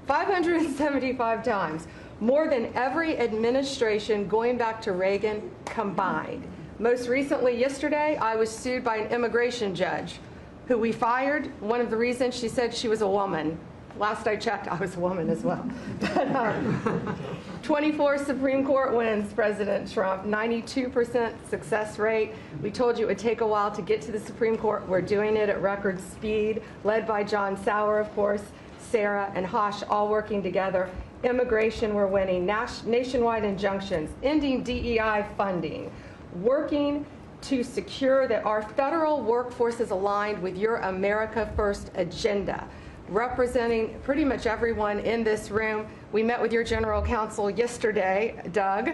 575 times. More than every administration going back to Reagan combined. Most recently, yesterday, I was sued by an immigration judge who we fired. One of the reasons, she said she was a woman. Last I checked, I was a woman as well. But 24 Supreme Court wins, President Trump, 92% success rate. We told you it would take a while to get to the Supreme Court. We're doing it at record speed, led by John Sauer, of course, Sarah and Hosh, all working together. Immigration, we're winning. Nationwide injunctions, ending DEI funding, working to secure that our federal workforce is aligned with your America First agenda. Representing pretty much everyone in this room. We met with your general counsel yesterday, Doug,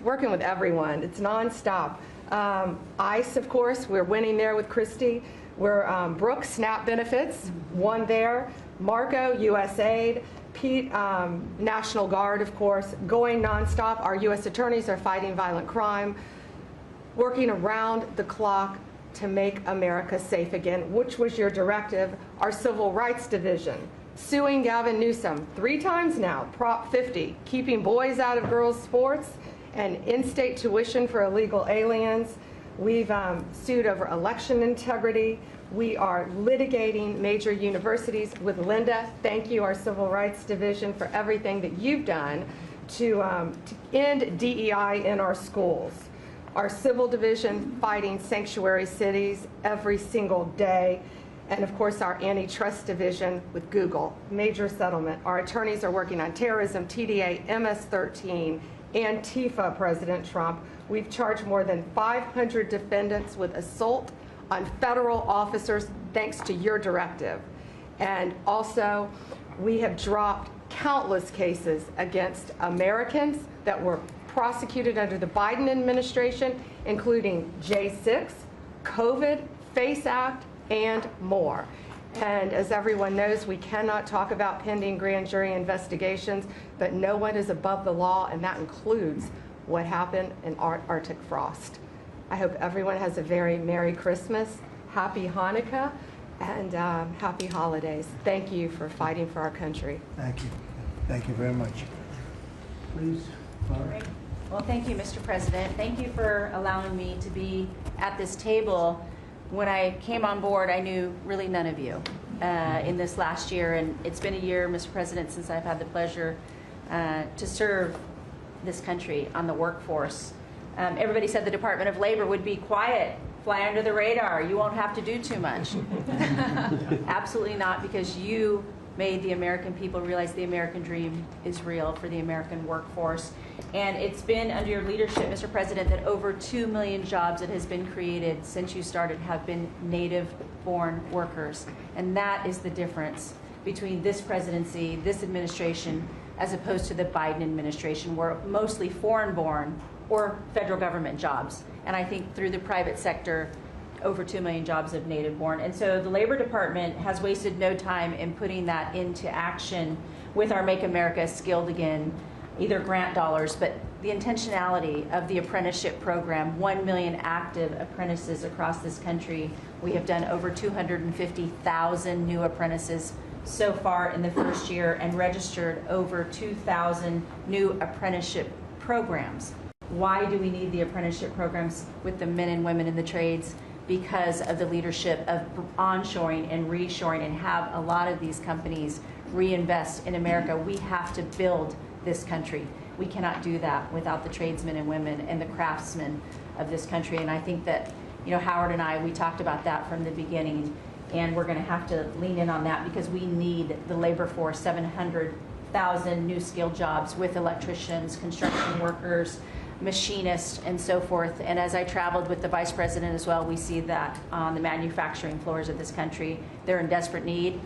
working with everyone. It's nonstop. ICE, of course, we're winning there with Christy. We're Brooke, SNAP benefits, won there. Marco, USAID. Pete, National Guard, of course, going nonstop. Our U.S. attorneys are fighting violent crime, working around the clock to make America safe again, which was your directive. Our Civil Rights Division, suing Gavin Newsom 3 times now, Prop 50, keeping boys out of girls' sports, and in-state tuition for illegal aliens. We've sued over election integrity. We are litigating major universities with Linda. Thank you, our Civil Rights Division, for everything that you've done to end DEI in our schools. our civil division fighting sanctuary cities every single day, and of course our antitrust division with Google, major settlement. Our attorneys are working on terrorism, TDA, MS-13, Antifa, President Trump. We've charged more than 500 defendants with assault on federal officers thanks to your directive. And also, we have dropped countless cases against Americans that were prosecuted under the Biden administration, including J6, COVID, FACE Act, and more. And as everyone knows, we cannot talk about pending grand jury investigations, but no one is above the law, and that includes what happened in Arctic frost. I hope everyone has a very Merry Christmas, Happy Hanukkah, and Happy Holidays. Thank you for fighting for our country. Thank you. Thank you very much. Please. Great. Well, thank you, Mr. President. Thank you for allowing me to be at this table. When I came on board, I knew really none of you in this last year, and it's been a year, Mr. President, since I've had the pleasure to serve this country on the workforce. Everybody said the Department of Labor would be quiet, fly under the radar, you won't have to do too much. Absolutely not, because you made the American people realize the American dream is real for the American workforce. And it's been under your leadership, Mr. President, that over 2 million jobs that has been created since you started have been native-born workers. And that is the difference between this presidency, this administration, as opposed to the Biden administration, where mostly foreign-born or federal government jobs. And I think through the private sector, over 2 million jobs of native-born. And so the Labor Department has wasted no time in putting that into action with our Make America Skilled Again, either grant dollars, but the intentionality of the apprenticeship program, 1 million active apprentices across this country. We have done over 250,000 new apprentices so far in the first year and registered over 2,000 new apprenticeship programs. Why do we need the apprenticeship programs with the men and women in the trades? Because of the leadership of onshoring and reshoring, and have a lot of these companies reinvest in America. We have to build this country. We cannot do that without the tradesmen and women and the craftsmen of this country. And I think that, you know, Howard and I, we talked about that from the beginning, and we're going to have to lean in on that because we need the labor force, 700,000 new skilled jobs with electricians, construction workers, machinists, and so forth. And as I traveled with the Vice President as well, we see that on the manufacturing floors of this country, they're in desperate need.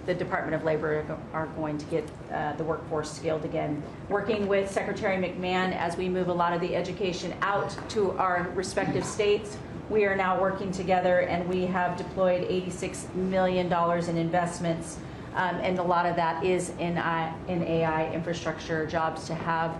The Department of Labor are going to get the workforce skilled again. Working with Secretary McMahon as we move a lot of the education out to our respective states, we are now working together, and we have deployed $86 million in investments, and a lot of that is in AI infrastructure jobs to have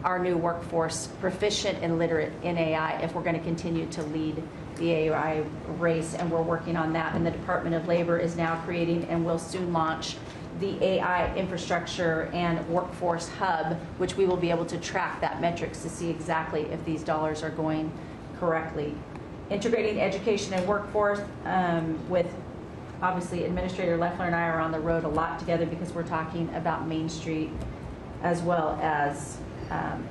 our new workforce proficient and literate in AI if we're going to continue to lead the AI race, and we're working on that. And the Department of Labor is now creating and will soon launch the AI infrastructure and workforce hub, which we will be able to track that metrics to see exactly if these dollars are going correctly. Integrating education and workforce with, obviously, Administrator Loeffler and I are on the road a lot together because we're talking about Main Street as well as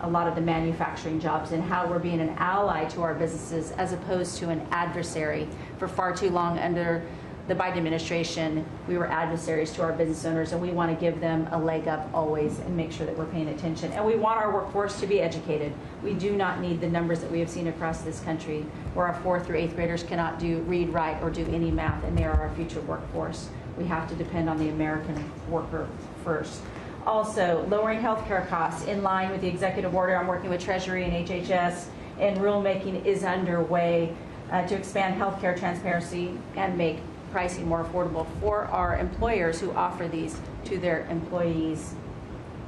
a lot of the manufacturing jobs, and how we're being an ally to our businesses as opposed to an adversary. For far too long under the Biden administration, we were adversaries to our business owners, and we want to give them a leg up always and make sure that we're paying attention. And we want our workforce to be educated. We do not need the numbers that we have seen across this country where our 4th through 8th graders cannot read, write, or do any math, and they are our future workforce. We have to depend on the American worker first. Also, lowering healthcare costs in line with the executive order. I'm working with Treasury and HHS, and rulemaking is underway to expand healthcare transparency and make pricing more affordable for our employers who offer these to their employees.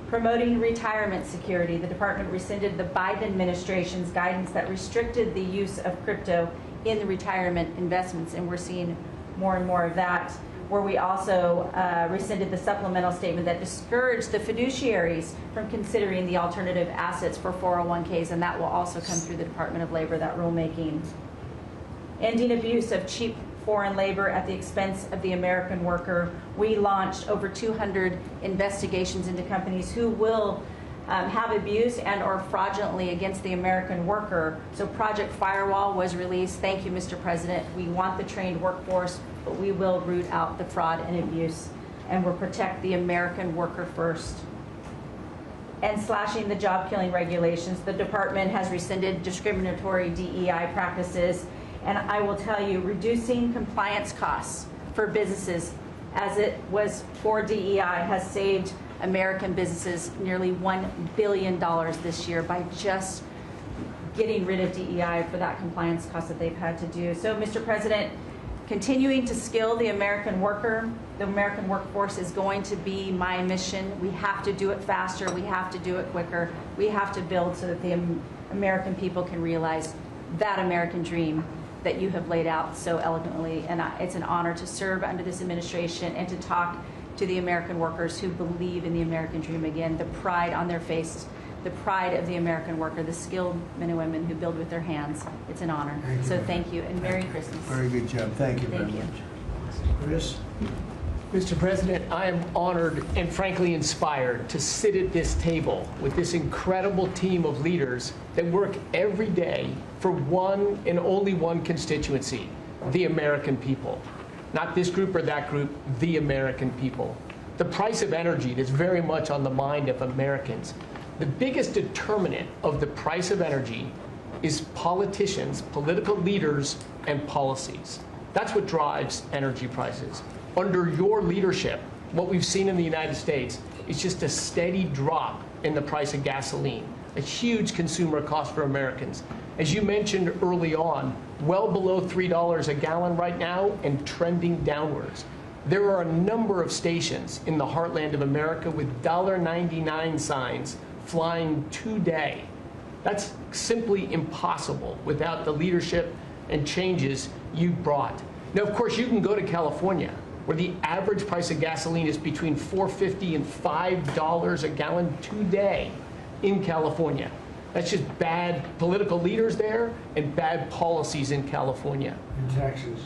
Promoting retirement security. The department rescinded the Biden administration's guidance that restricted the use of crypto in the retirement investments, and we're seeing more and more of that, where we also rescinded the supplemental statement that discouraged the fiduciaries from considering the alternative assets for 401ks, and that will also come through the Department of Labor, that rulemaking. Ending abuse of cheap foreign labor at the expense of the American worker. We launched over 200 investigations into companies who will have abused and or fraudulently against the American worker. So Project Firewall was released. Thank you, Mr. President. We want the trained workforce, but we will root out the fraud and abuse, and we'll protect the American worker first. And slashing the job-killing regulations. The department has rescinded discriminatory DEI practices, and I will tell you, reducing compliance costs for businesses as it was for DEI has saved American businesses nearly $1 billion this year by just getting rid of DEI for that compliance cost that they've had to do. So, Mr. President, continuing to skill the American worker, the American workforce is going to be my mission. We have to do it faster. We have to do it quicker. We have to build so that the American people can realize that American dream that you have laid out so eloquently. And it's an honor to serve under this administration and to talk to the American workers who believe in the American dream again, the pride on their face, the pride of the American worker, the skilled men and women who build with their hands. It's an honor. So thank you, and Merry Christmas. Very good job. Thank you very much. Chris? Mr. President, I am honored and frankly inspired to sit at this table with this incredible team of leaders that work every day for one and only one constituency, the American people. Not this group or that group, the American people. The price of energy is very much on the mind of Americans. The biggest determinant of the price of energy is politicians, political leaders, and policies. That's what drives energy prices. Under your leadership, what we've seen in the United States is just a steady drop in the price of gasoline, a huge consumer cost for Americans. As you mentioned early on, well below $3 a gallon right now and trending downwards. There are a number of stations in the heartland of America with $1.99 signs flying today. That's simply impossible without the leadership and changes you've brought. Now, of course, you can go to California, where the average price of gasoline is between $4.50 and $5 a gallon today in California. That's just bad political leaders there and bad policies in California. And taxes.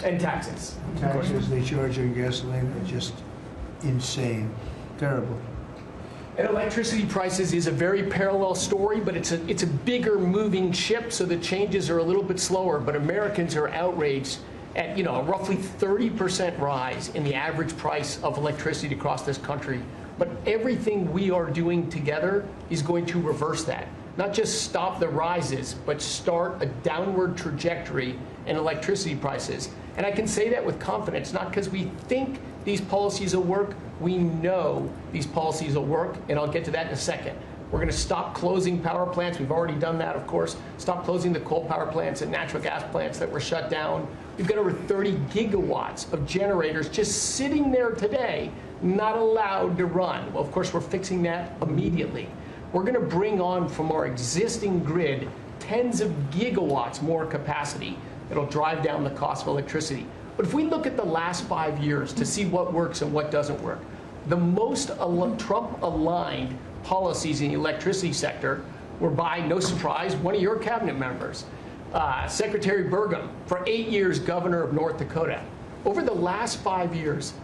And taxes. Taxes they charge on gasoline are just insane. Terrible. And electricity prices is a very parallel story, but it's a bigger moving ship, so the changes are a little bit slower. But Americans are outraged at a roughly 30% rise in the average price of electricity across this country. But everything we are doing together is going to reverse that. Not just stop the rises, but start a downward trajectory in electricity prices. And I can say that with confidence, not because we think these policies will work. We know these policies will work, and I'll get to that in a second. We're going to stop closing power plants. We've already done that, of course. Stop closing the coal power plants and natural gas plants that were shut down. We've got over 30 gigawatts of generators just sitting there today, not allowed to run. Well, of course, we're fixing that immediately. We're going to bring on from our existing grid tens of gigawatts more capacity that'll drive down the cost of electricity. But if we look at the last 5 years to see what works and what doesn't work, the most Trump-aligned policies in the electricity sector were by, no surprise, one of your cabinet members, Secretary Burgum, for 8 years governor of North Dakota. Over the last 5 years,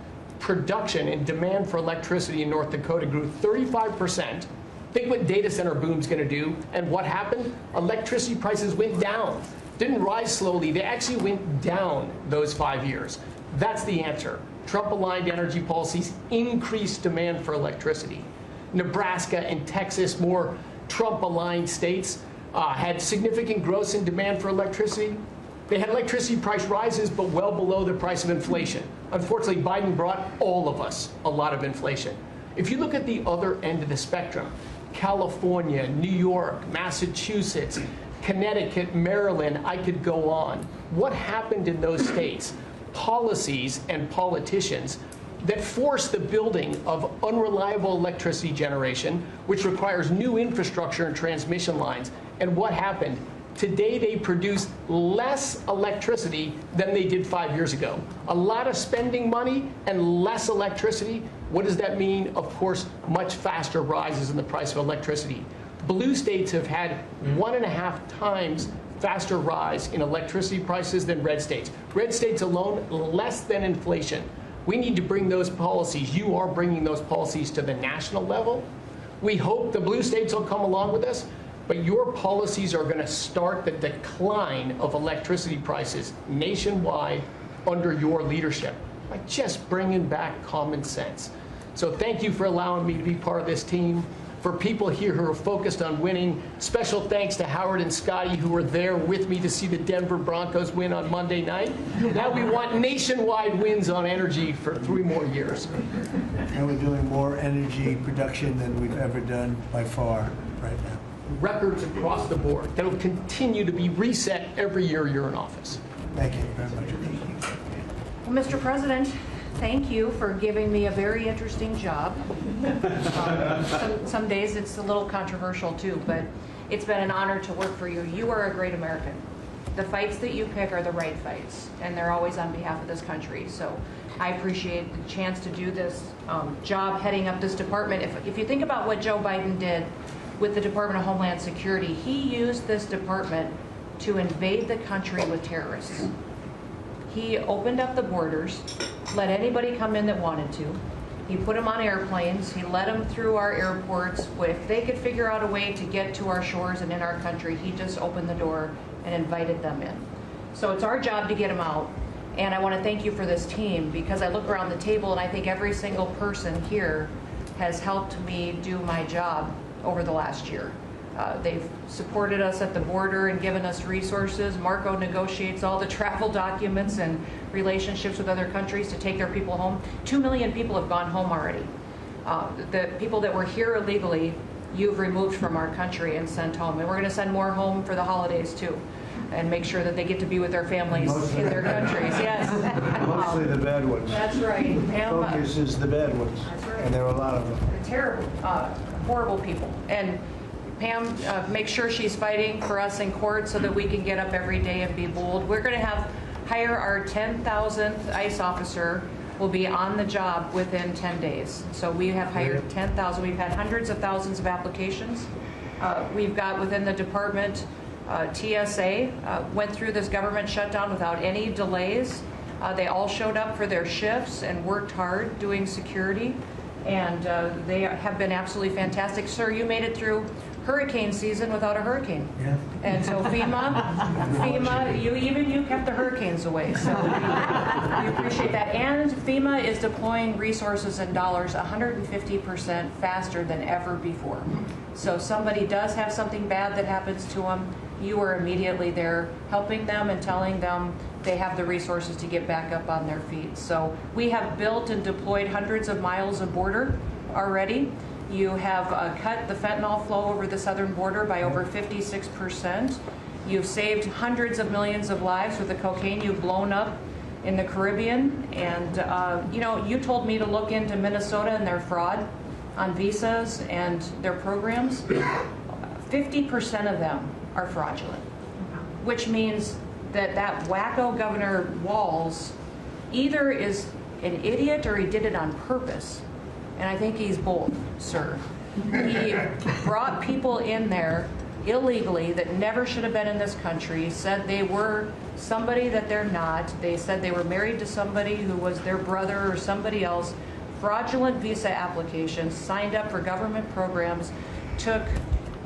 production and demand for electricity in North Dakota grew 35%. Think what data center boom's going to do. And what happened? Electricity prices went down. Didn't rise slowly. They actually went down those 5 years. That's the answer. Trump-aligned energy policies increased demand for electricity. Nebraska and Texas, more Trump-aligned states, had significant growth in demand for electricity. They had electricity price rises, but well below the price of inflation. Unfortunately, Biden brought all of us a lot of inflation. If you look at the other end of the spectrum, California, New York, Massachusetts, Connecticut, Maryland, I could go on. What happened in those states? Policies and politicians that force the building of unreliable electricity generation, which requires new infrastructure and transmission lines. And what happened? Today they produce less electricity than they did 5 years ago. A lot of spending money and less electricity. What does that mean? Of course, much faster rises in the price of electricity. Blue states have had 1.5 times faster rise in electricity prices than red states. Red states alone, less than inflation. We need to bring those policies. You are bringing those policies to the national level. We hope the blue states will come along with us, but your policies are going to start the decline of electricity prices nationwide under your leadership by just bringing back common sense. So thank you for allowing me to be part of this team. For people here who are focused on winning, special thanks to Howard and Scotty who were there with me to see the Denver Broncos win on Monday night. Now we want nationwide wins on energy for 3 more years. And we're doing more energy production than we've ever done by far right now. Records across the board that'll continue to be reset every year you're in office. Thank you very much. Well, Mr. President, thank you for giving me a very interesting job. Some days it's a little controversial too, but it's been an honor to work for you. You are a great American. The fights that you pick are the right fights, and they're always on behalf of this country. So I appreciate the chance to do this job heading up this department. If you think about what Joe Biden did with the Department of Homeland Security, he used this department to invade the country with terrorists. He opened up the borders, let anybody come in that wanted to. He put them on airplanes. He let them through our airports. If they could figure out a way to get to our shores and in our country, he just opened the door and invited them in. So it's our job to get them out. And I want to thank you for this team, because I look around the table and I think every single person here has helped me do my job over the last year. They've supported us at the border and given us resources. Marco negotiates all the travel documents and relationships with other countries to take their people home. 2 million people have gone home already. The people that were here illegally, you've removed from our country and sent home. And we're going to send more home for the holidays too, and make sure that they get to be with their families in their countries. Yes. Mostly the bad ones. That's right. Focus is the bad ones. That's right. And there are a lot of them. Terrible, horrible people. And Pam makes sure she's fighting for us in court so that we can get up every day and be bold. We're going to hire our 10,000th ICE officer. Will be on the job within 10 days. So we have hired 10,000. We've had hundreds of thousands of applications. We've got within the department, TSA went through this government shutdown without any delays. They all showed up for their shifts and worked hard doing security. And they have been absolutely fantastic. Sir, you made it through hurricane season without a hurricane. Yeah. And so FEMA, you kept the hurricanes away. So we appreciate that. And FEMA is deploying resources and dollars 150% faster than ever before. So somebody does have something bad that happens to them, you are immediately there helping them and telling them they have the resources to get back up on their feet. So we have built and deployed hundreds of miles of border already. You have cut the fentanyl flow over the southern border by over 56%. You've saved hundreds of millions of lives with the cocaine you've blown up in the Caribbean. And you told me to look into Minnesota and their fraud on visas and their programs. 50% of them are fraudulent, which means that wacko Governor Walz either is an idiot or he did it on purpose. And I think he's both, sir. He brought people in there illegally that never should have been in this country, said they were somebody that they're not. They said they were married to somebody who was their brother or somebody else. Fraudulent visa applications, signed up for government programs, took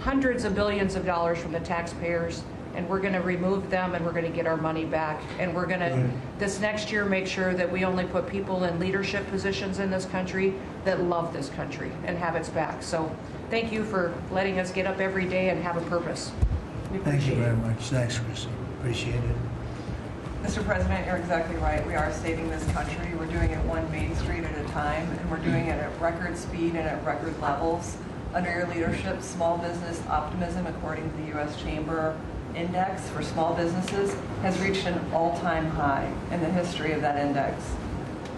hundreds of billions of dollars from the taxpayers, and we're going to remove them and we're going to get our money back. And we're going to, this next year, make sure that we only put people in leadership positions in this country that love this country and have its back. So thank you for letting us get up every day and have a purpose. We appreciate Thank you very it. much. Thanks, Chrissy. Appreciate it. Mr. President, you're exactly right. We are saving this country. We're doing it one Main Street at a time, and we're doing it at record speed and at record levels. Under your leadership, small business optimism, according to the U.S. Chamber Index for small businesses, has reached an all-time high in the history of that index.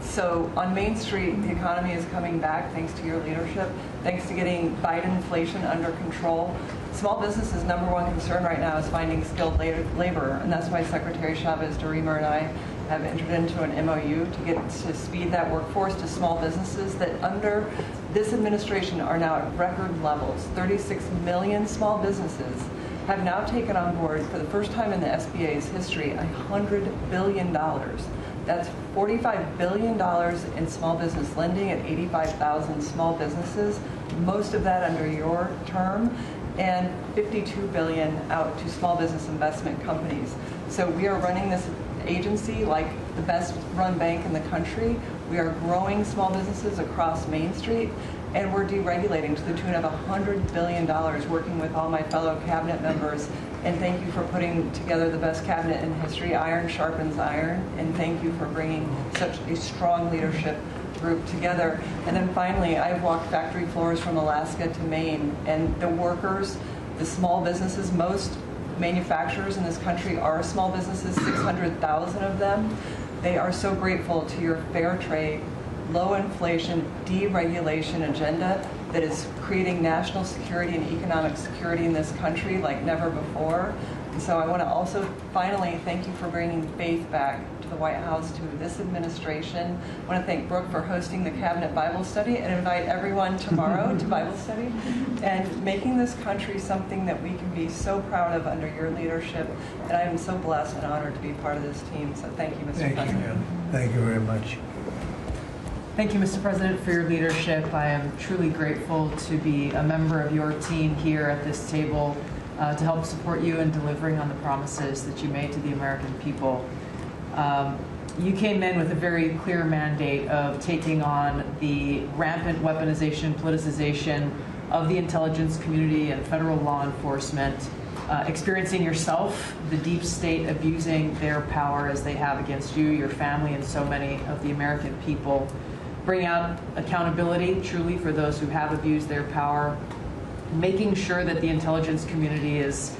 So on Main Street, the economy is coming back thanks to your leadership, thanks to getting Biden inflation under control. Small businesses' number one concern right now is finding skilled labor, and that's why Secretary Chavez DeRemer and I have entered into an MOU to speed that workforce to small businesses that under this administration are now at record levels. 36 million small businesses have now taken on board, for the first time in the SBA's history, $100 billion. That's $45 billion in small business lending at 85,000 small businesses. most of that under your term, and $52 billion out to small business investment companies. So we are running this agency like the best run bank in the country. We are growing small businesses across Main Street, and we're deregulating to the tune of $100 billion, working with all my fellow cabinet members. And thank you for putting together the best cabinet in history. Iron sharpens iron, and thank you for bringing such a strong leadership group together. And then finally, I've walked factory floors from Alaska to Maine, and the workers, the small businesses, most manufacturers in this country are small businesses, 600,000 of them. They are so grateful to your fair trade, low inflation, deregulation agenda that is creating national security and economic security in this country like never before. And so I want to also finally thank you for bringing faith back to the White House, to this administration. I want to thank Brooke for hosting the Cabinet Bible Study and invite everyone tomorrow to Bible study and making this country something that we can be so proud of under your leadership. And I am so blessed and honored to be part of this team. So thank you, Mr. President. Thank you very much. Thank you, Mr. President, for your leadership. I am truly grateful to be a member of your team here at this table to help support you in delivering on the promises that you made to the American people. You came in with a very clear mandate of taking on the rampant weaponization, politicization of the intelligence community and federal law enforcement, experiencing yourself, the deep state abusing their power as they have against you, your family, and so many of the American people. Bring out accountability truly for those who have abused their power, making sure that the intelligence community is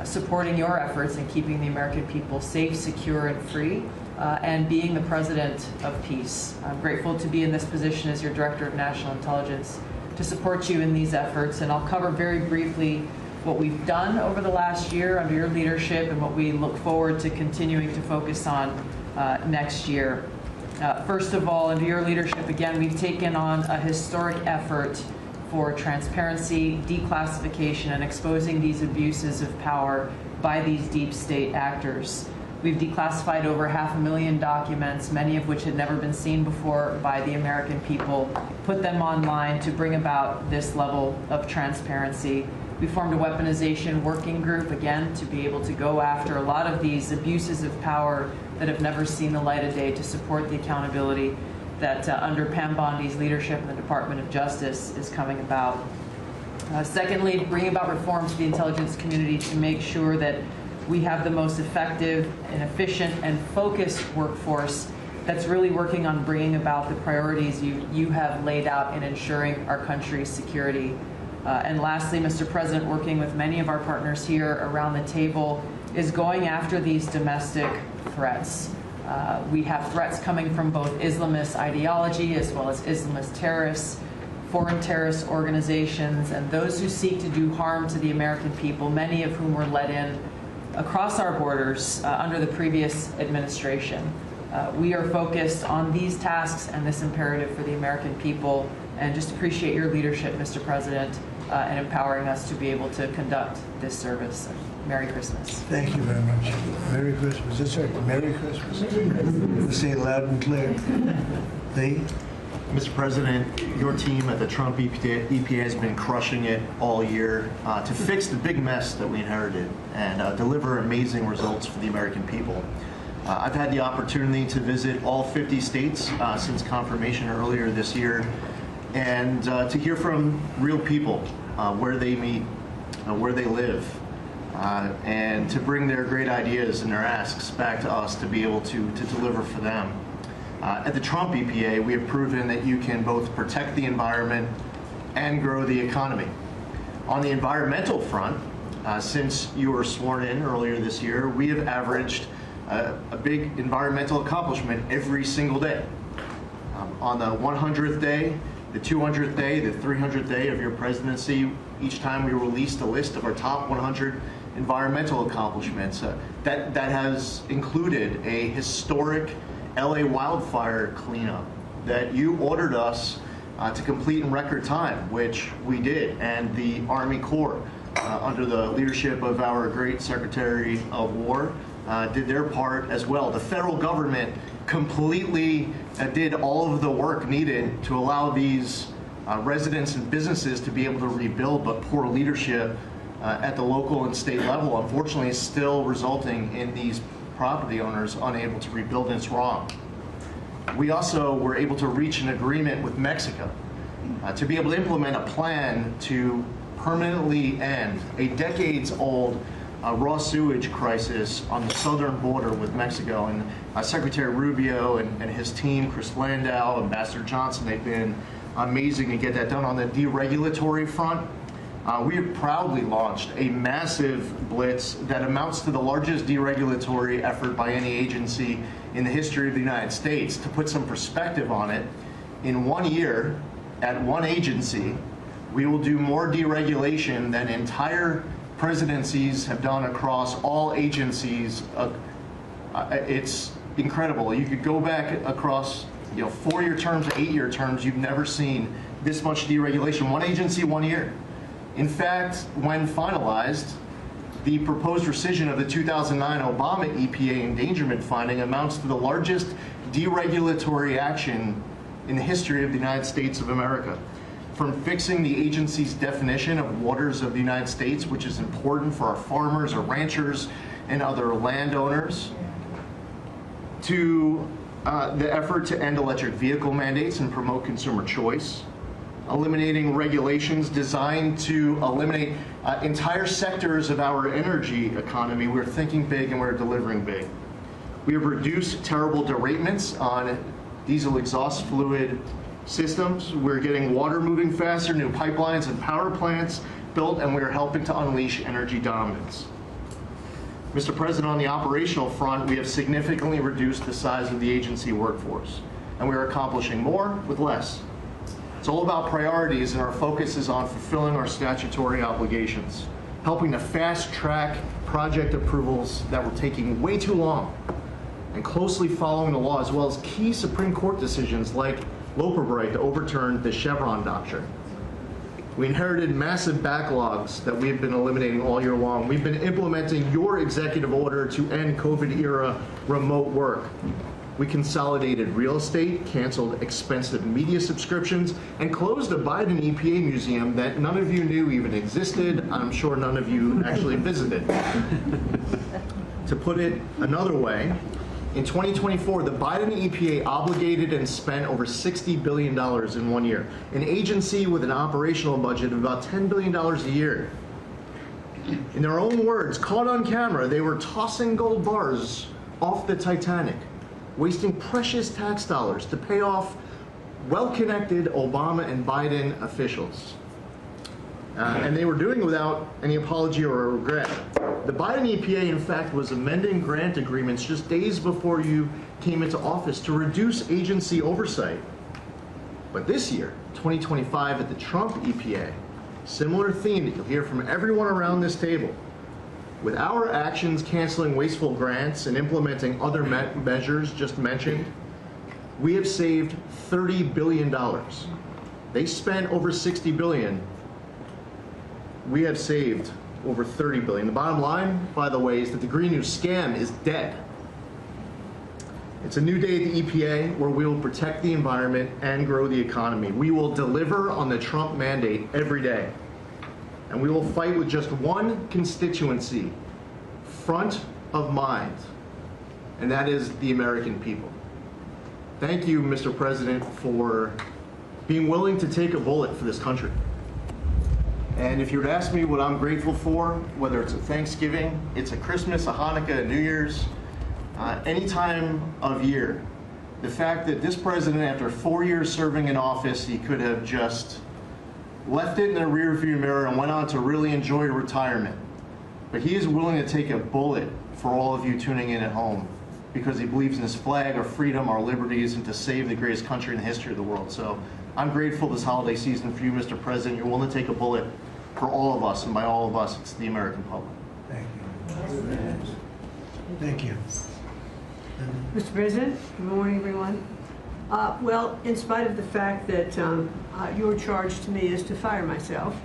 supporting your efforts in keeping the American people safe, secure, and free, and being the president of peace. I'm grateful to be in this position as your Director of National Intelligence to support you in these efforts, and I'll cover very briefly what we've done over the last year under your leadership and what we look forward to continuing to focus on next year. First of all, under your leadership, again, we've taken on a historic effort for transparency, declassification, and exposing these abuses of power by these deep state actors. We've declassified over 500,000 documents, many of which had never been seen before by the American people, put them online to bring about this level of transparency. We formed a weaponization working group, again, to be able to go after a lot of these abuses of power that have never seen the light of day, to support the accountability that under Pam Bondi's leadership in the Department of Justice is coming about. Secondly, bring about reform to the intelligence community to make sure that we have the most effective and efficient and focused workforce that's really working on bringing about the priorities you have laid out in ensuring our country's security. And lastly, Mr. President, working with many of our partners here around the table is going after these domestic threats. We have threats coming from both Islamist ideology as well as Islamist terrorists, foreign terrorist organizations, and those who seek to do harm to the American people, many of whom were let in across our borders under the previous administration. We are focused on these tasks and this imperative for the American people, and just appreciate your leadership, Mr. President, in empowering us to be able to conduct this service. Merry Christmas. Thank you very much. Merry Christmas. That's right. Merry Christmas. Say it loud and clear. Lee? Mr. President, your team at the Trump EPA has been crushing it all year to fix the big mess that we inherited and deliver amazing results for the American people. I've had the opportunity to visit all 50 states since confirmation earlier this year, and to hear from real people where they meet, where they live, and to bring their great ideas and their asks back to us to be able to deliver for them. At the Trump EPA, we have proven that you can both protect the environment and grow the economy. On the environmental front, since you were sworn in earlier this year, we have averaged a big environmental accomplishment every single day. On the 100th day, the 200th day, the 300th day of your presidency, each time we released a list of our top 100 environmental accomplishments. That has included a historic LA wildfire cleanup that you ordered us to complete in record time, which we did, and the Army Corps, under the leadership of our great Secretary of War, did their part as well. The federal government completely did all of the work needed to allow these residents and businesses to be able to rebuild, but poor leadership at the local and state level, unfortunately, is still resulting in these property owners unable to rebuild, and it's wrong. We also were able to reach an agreement with Mexico to be able to implement a plan to permanently end a decades-old raw sewage crisis on the southern border with Mexico. And Secretary Rubio and his team, Chris Landau, Ambassador Johnson, they've been amazing to get that done. On the deregulatory front, we have proudly launched a massive blitz that amounts to the largest deregulatory effort by any agency in the history of the United States. To put some perspective on it, in 1 year, at one agency, we will do more deregulation than entire presidencies have done across all agencies. It's incredible. You could go back across 4-year terms, 8-year terms, you've never seen this much deregulation. One agency, 1 year. In fact, when finalized, the proposed rescission of the 2009 Obama EPA endangerment finding amounts to the largest deregulatory action in the history of the United States of America. From fixing the agency's definition of waters of the United States, which is important for our farmers, our ranchers, and other landowners, to the effort to end electric vehicle mandates and promote consumer choice, eliminating regulations designed to eliminate entire sectors of our energy economy. We're thinking big and we're delivering big. We have reduced terrible derailments on diesel exhaust fluid systems. We're getting water moving faster, new pipelines and power plants built, and we're helping to unleash energy dominance. Mr. President, on the operational front, we have significantly reduced the size of the agency workforce, and we are accomplishing more with less. It's all about priorities, and our focus is on fulfilling our statutory obligations, helping to fast-track project approvals that were taking way too long, and closely following the law, as well as key Supreme Court decisions like Loper-Bright to overturn the Chevron doctrine. We inherited massive backlogs that we have been eliminating all year long. We've been implementing your executive order to end COVID-era remote work. We consolidated real estate, canceled expensive media subscriptions, and closed a Biden EPA museum that none of you knew even existed. I'm sure none of you actually visited. To put it another way, in 2024, the Biden EPA obligated and spent over $60 billion in 1 year, an agency with an operational budget of about $10 billion a year. In their own words, caught on camera, they were tossing gold bars off the Titanic, wasting precious tax dollars to pay off well-connected Obama and Biden officials. And they were doing it without any apology or regret. The Biden EPA, in fact, was amending grant agreements just days before you came into office to reduce agency oversight. But this year, 2025, at the Trump EPA, similar theme that you'll hear from everyone around this table. With our actions canceling wasteful grants and implementing other measures just mentioned, we have saved $30 billion. They spent over $60 billion. We have saved over $30 billion. The bottom line, by the way, is that the Green New scam is dead. It's a new day at the EPA where we will protect the environment and grow the economy. We will deliver on the Trump mandate every day. And we will fight with just one constituency front of mind, and that is the American people. Thank you, Mr. President, for being willing to take a bullet for this country. And if you were to ask me what I'm grateful for, whether it's a Thanksgiving, it's a Christmas, a Hanukkah, a New Year's, any time of year, the fact that this president, after 4 years serving in office, he could have just left it in the rearview mirror and went on to really enjoy retirement. But he is willing to take a bullet for all of you tuning in at home because he believes in his flag, our freedom, our liberties, and to save the greatest country in the history of the world. So I'm grateful this holiday season for you, Mr. President. You're willing to take a bullet for all of us, and by all of us, it's the American public. Thank you. Thank you. Mr. President, good morning, everyone. Well, in spite of the fact that your charge to me is to fire myself,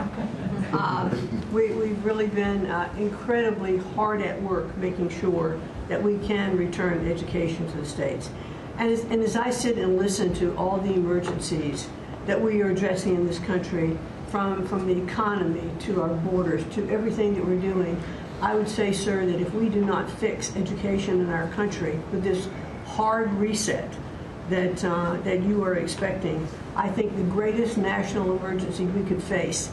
we've really been incredibly hard at work making sure that we can return education to the states. And as I sit and listen to all the emergencies that we are addressing in this country, from the economy to our borders to everything that we're doing, I would say, sir, that if we do not fix education in our country with this hard reset that you are expecting, I think the greatest national emergency we could face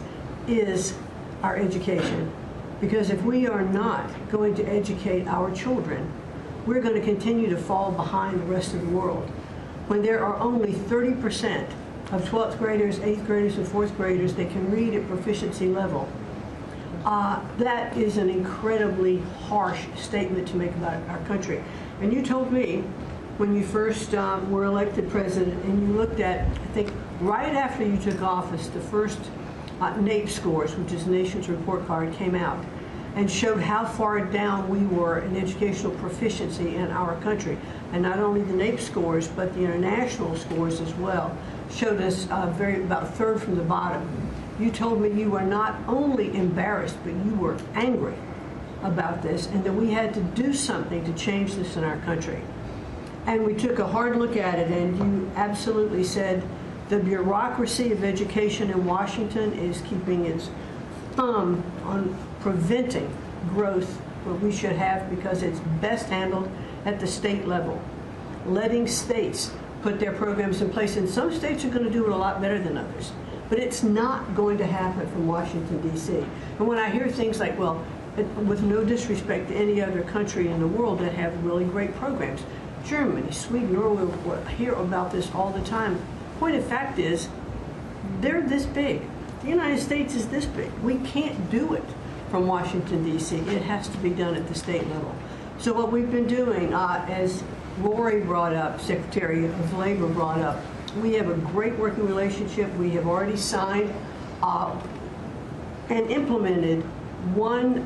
is our education. Because if we are not going to educate our children, we're going to continue to fall behind the rest of the world. When there are only 30% of 12th graders, 8th graders, and 4th graders that can read at proficiency level, that is an incredibly harsh statement to make about our country. And you told me when you first were elected president, and you looked at, I think, right after you took office, the first NAEP scores, which is the Nation's Report Card, came out and showed how far down we were in educational proficiency in our country. And not only the NAEP scores, but the international scores as well, showed us about a third from the bottom. You told me you were not only embarrassed, but you were angry about this, and that we had to do something to change this in our country. And we took a hard look at it, and you absolutely said the bureaucracy of education in Washington is keeping its thumb on preventing growth where we should have, because it's best handled at the state level. Letting states put their programs in place, and some states are going to do it a lot better than others. But it's not going to happen from Washington, D.C. And when I hear things like, well, with no disrespect to any other country in the world that have really great programs, Germany, Sweden, Norway, we hear about this all the time. Point of fact is, they're this big. The United States is this big. We can't do it from Washington, D.C. It has to be done at the state level. So what we've been doing, as Lori brought up, Secretary of Labor brought up, we have a great working relationship. We have already signed and implemented one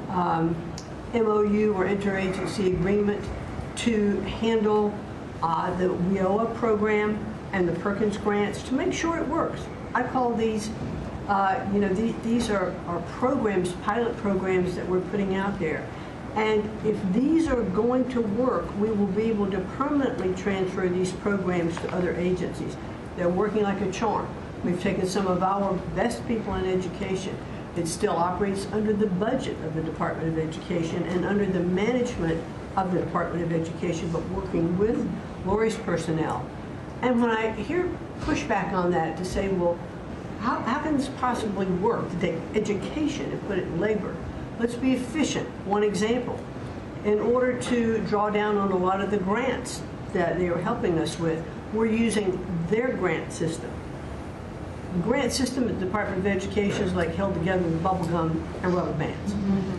MOU or interagency agreement to handle the WIOA program and the Perkins grants to make sure it works. I call these, these are programs, pilot programs that we're putting out there. And if these are going to work, we will be able to permanently transfer these programs to other agencies. They're working like a charm. We've taken some of our best people in education. It still operates under the budget of the Department of Education and under the management of the Department of Education, but working with Lori's personnel. And when I hear pushback on that to say, well, how can this possibly work to take education and put it in labor? Let's be efficient. One example, in order to draw down on a lot of the grants that they are helping us with, we're using their grant system. The grant system at the Department of Education is like held together with bubble gum and rubber bands.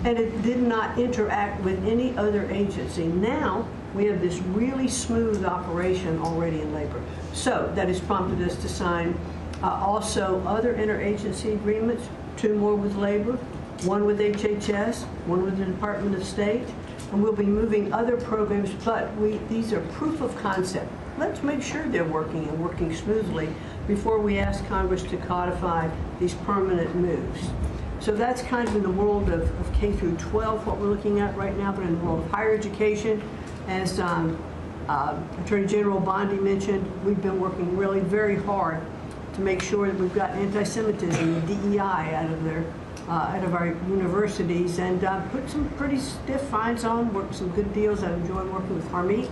And it did not interact with any other agency. Now, we have this really smooth operation already in labor. So that has prompted us to sign also other interagency agreements, 2 more with labor, 1 with HHS, 1 with the Department of State, and we'll be moving other programs, but these are proof of concept. Let's make sure they're working and working smoothly before we ask Congress to codify these permanent moves. So that's kind of in the world of K through 12, what we're looking at right now, but in the world of higher education, as Attorney General Bondi mentioned, we've been working really very hard to make sure that we've got anti-Semitism and DEI out of our universities, and put some pretty stiff fines on, worked some good deals. I've enjoyed working with Harmeet,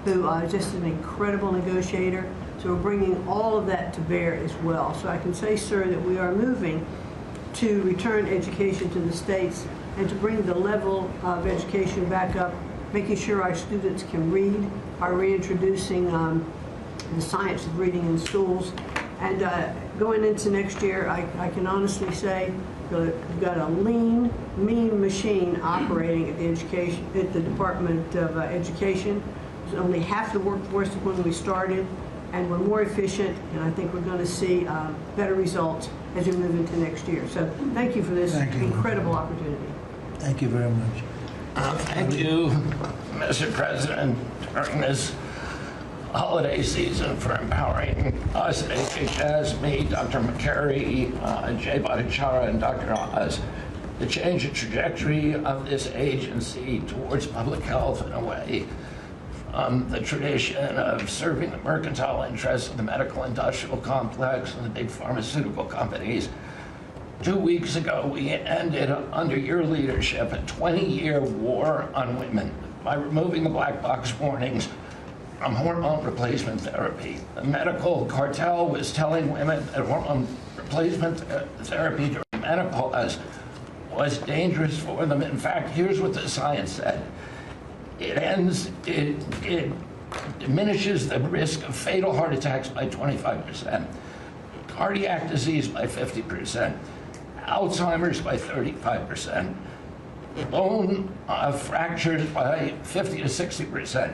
who is just an incredible negotiator. So we're bringing all of that to bear as well. So I can say, sir, that we are moving to return education to the states and to bring the level of education back up, making sure our students can read, are reintroducing the science of reading in schools. And going into next year, I can honestly say we've got a lean, mean machine operating at the Department of Education. There's only half the workforce when we started, and we're more efficient, and I think we're going to see better results as we move into next year. So thank you for this incredible opportunity. Thank you very much. Thank you, Mr. President, during this holiday season for empowering us at HHS, me, Dr. McCary, Jay Bhattacharya, and Dr. Oz, to change the trajectory of this agency towards public health in a way the tradition of serving the mercantile interests of the medical industrial complex and the big pharmaceutical companies. 2 weeks ago, we ended, under your leadership, a 20-year war on women by removing the black box warnings from hormone replacement therapy. The medical cartel was telling women that hormone replacement therapy during menopause was dangerous for them. In fact, here's what the science said. It diminishes the risk of fatal heart attacks by 25%, cardiac disease by 50%, Alzheimer's by 35%, bone fractures by 50 to 60%.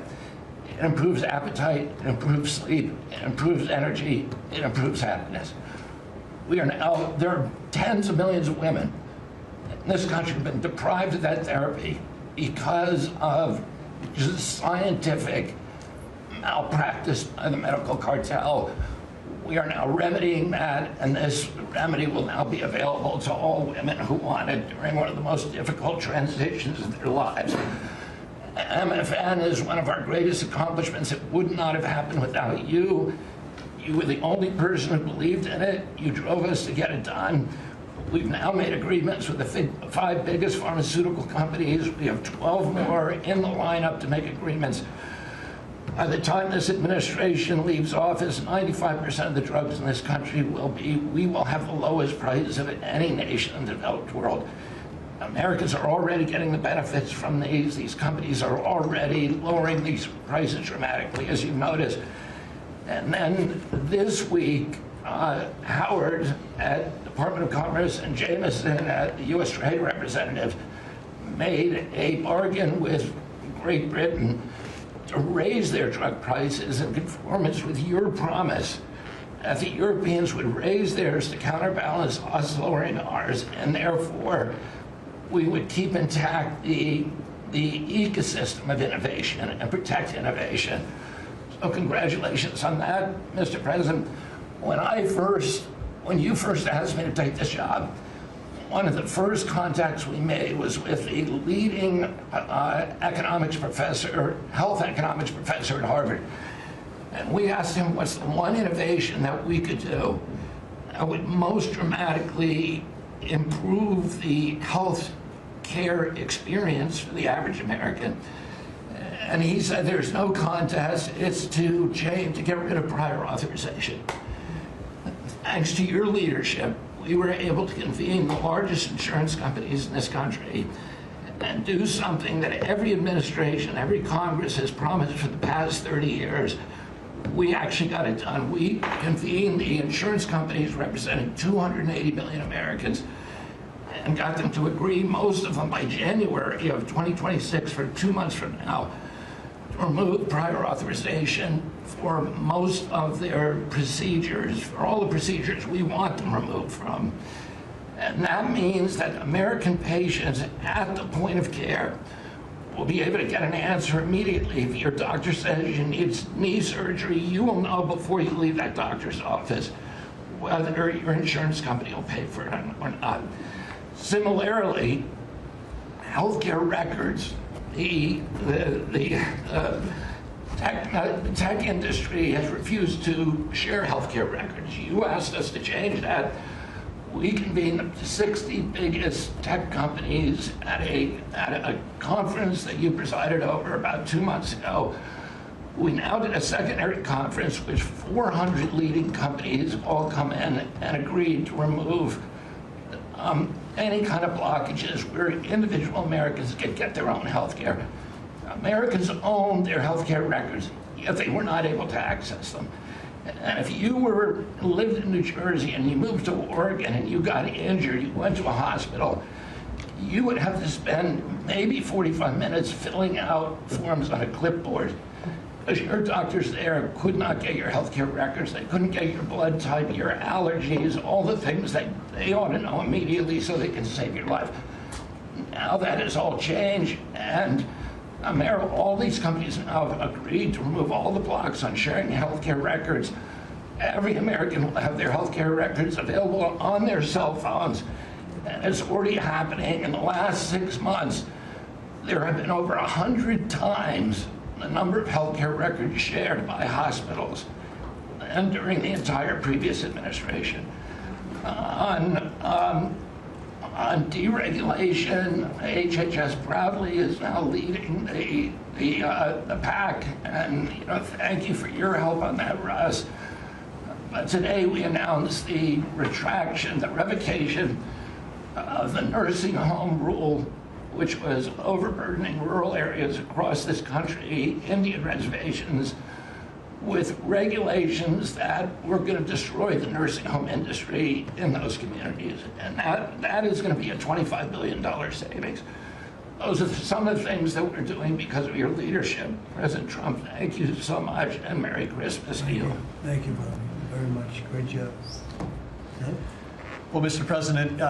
It improves appetite, it improves sleep, it improves energy, it improves happiness. We are now, there are tens of millions of women in this country have been deprived of that therapy because of just scientific malpractice by the medical cartel. We are now remedying that, and this remedy will now be available to all women who want it during one of the most difficult transitions of their lives. MFN is one of our greatest accomplishments. It would not have happened without you. You were the only person who believed in it. You drove us to get it done. We've now made agreements with the 5 biggest pharmaceutical companies. We have 12 more in the lineup to make agreements. By the time this administration leaves office, 95% of the drugs in this country we will have the lowest prices of any nation in the developed world. Americans are already getting the benefits from these. These companies are already lowering these prices dramatically, as you've noticed. And then this week, Howard at Department of Commerce and Jameson at the U.S. Trade Representative made a bargain with Great Britain to raise their drug prices in conformance with your promise that the Europeans would raise theirs to counterbalance us lowering ours, and therefore we would keep intact the ecosystem of innovation and protect innovation. So congratulations on that, Mr. President. When you first asked me to take this job, one of the first contacts we made was with the leading health economics professor at Harvard. And we asked him what's the one innovation that we could do that would most dramatically improve the health care experience for the average American. And he said there's no contest, it's to get rid of prior authorization. Thanks to your leadership, we were able to convene the largest insurance companies in this country and do something that every administration, every Congress has promised for the past 30 years. We actually got it done. We convened the insurance companies representing 280 million Americans and got them to agree, most of them by January of 2026, for 2 months from now, to remove prior authorization for most of their procedures, for all the procedures we want them removed from. And that means that American patients at the point of care will be able to get an answer immediately. If your doctor says you need knee surgery, you will know before you leave that doctor's office whether your insurance company will pay for it or not. Similarly, healthcare records, the tech industry has refused to share healthcare records. You asked us to change that. We convened the 60 biggest tech companies at a conference that you presided over about 2 months ago. We now did a secondary conference which 400 leading companies all come in and agreed to remove any kind of blockages where individual Americans could get their own health care. Americans own their health care records, yet they were not able to access them. And if you lived in New Jersey and you moved to Oregon and you got injured, you went to a hospital, you would have to spend maybe 45 minutes filling out forms on a clipboard because your doctors there could not get your health care records. They couldn't get your blood type, your allergies, all the things that they ought to know immediately so they can save your life. Now that has all changed, and all these companies now have agreed to remove all the blocks on sharing healthcare records. Every American will have their healthcare records available on their cell phones. And it's already happening. In the last 6 months, there have been over 100 times the number of healthcare records shared by hospitals and during the entire previous administration. On deregulation, HHS proudly is now leading the pack, and thank you for your help on that, Russ. But today we announced the revocation of the nursing home rule, which was overburdening rural areas across this country, Indian reservations, with regulations that were going to destroy the nursing home industry in those communities. And that is going to be a $25 billion savings. Those are some of the things that we're doing because of your leadership. President Trump, thank you so much, and Merry Christmas to you. Thank you, brother, very much. Great job. Well, Mr. President,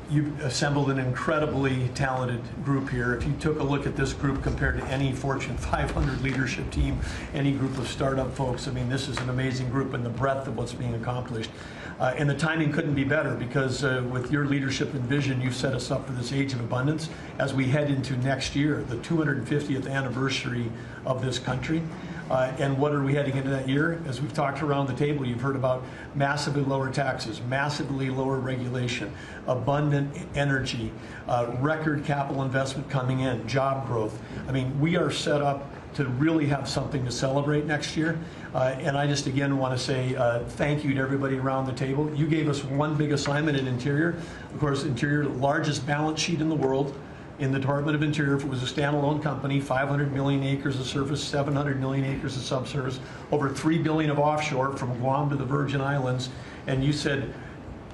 you've assembled an incredibly talented group here. If you took a look at this group compared to any Fortune 500 leadership team, any group of startup folks, I mean, this is an amazing group in the breadth of what's being accomplished. And the timing couldn't be better because with your leadership and vision, you've set us up for this age of abundance as we head into next year, the 250th anniversary of this country. And what are we heading into that year? As we've talked around the table, you've heard about massively lower taxes, massively lower regulation, abundant energy, record capital investment coming in, job growth. I mean, we are set up to really have something to celebrate next year. And I just again want to say thank you to everybody around the table. You gave us one big assignment in Interior. Of course, Interior, the largest balance sheet in the world. In the Department of Interior, if it was a standalone company, 500 million acres of surface, 700 million acres of subsurface, over 3 billion of offshore from Guam to the Virgin Islands. And you said,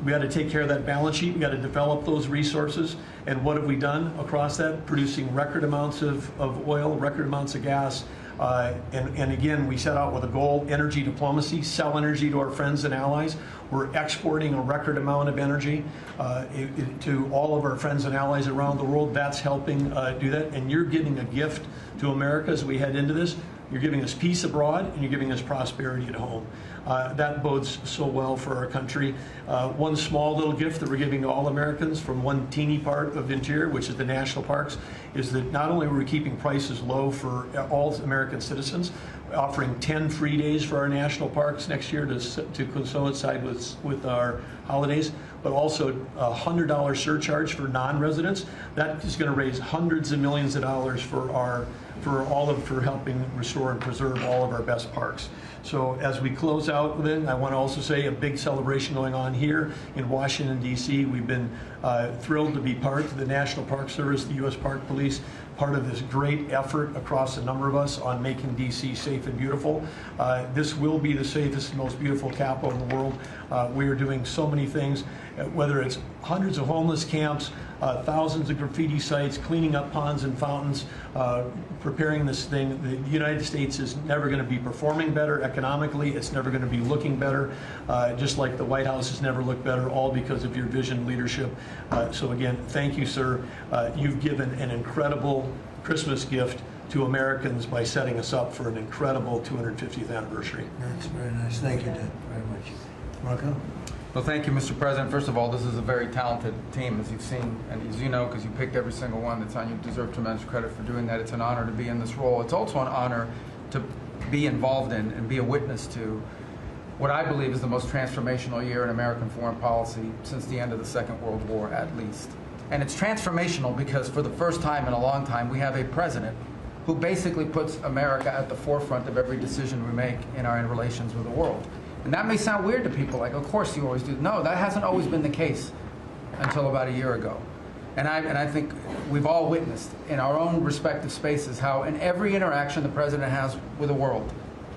we got to take care of that balance sheet, we got to develop those resources. And what have we done across that? Producing record amounts of oil, record amounts of gas. And again, we set out with a goal, energy diplomacy, sell energy to our friends and allies. We're exporting a record amount of energy to all of our friends and allies around the world. That's helping do that. And you're giving a gift to America as we head into this. You're giving us peace abroad, and you're giving us prosperity at home. That bodes so well for our country. One small little gift that we're giving to all Americans from one teeny part of Interior, which is the national parks, is that not only are we keeping prices low for all American citizens, offering 10 free days for our national parks next year to coincide with our holidays, but also a $100 surcharge for non-residents. That is going to raise hundreds of millions of dollars for helping restore and preserve all of our best parks. So as we close out with it, I want to also say a big celebration going on here in Washington, D.C. We've been thrilled to be part of the National Park Service, the U.S. Park Police, part of this great effort across a number of us on making D.C. safe and beautiful. This will be the safest and most beautiful capital in the world. We are doing so many things, whether it's hundreds of homeless camps, thousands of graffiti sites, cleaning up ponds and fountains, preparing this thing. The United States is never going to be performing better economically. It's never going to be looking better, just like the White House has never looked better, all because of your vision and leadership. So again, thank you, sir. You've given an incredible Christmas gift to Americans by setting us up for an incredible 250th anniversary. That's very nice. Thank you, Ted, very much. Marco? Well, thank you, Mr. President. First of all, this is a very talented team, as you've seen, and as you know, because you picked every single one that's on. You deserve tremendous credit for doing that. It's an honor to be in this role. It's also an honor to be involved in and be a witness to what I believe is the most transformational year in American foreign policy since the end of the Second World War, at least. And it's transformational because for the first time in a long time, we have a president who basically puts America at the forefront of every decision we make in our relations with the world. And that may sound weird to people, like, of course you always do. No, that hasn't always been the case until about a year ago. And I think we've all witnessed in our own respective spaces how in every interaction the president has with the world,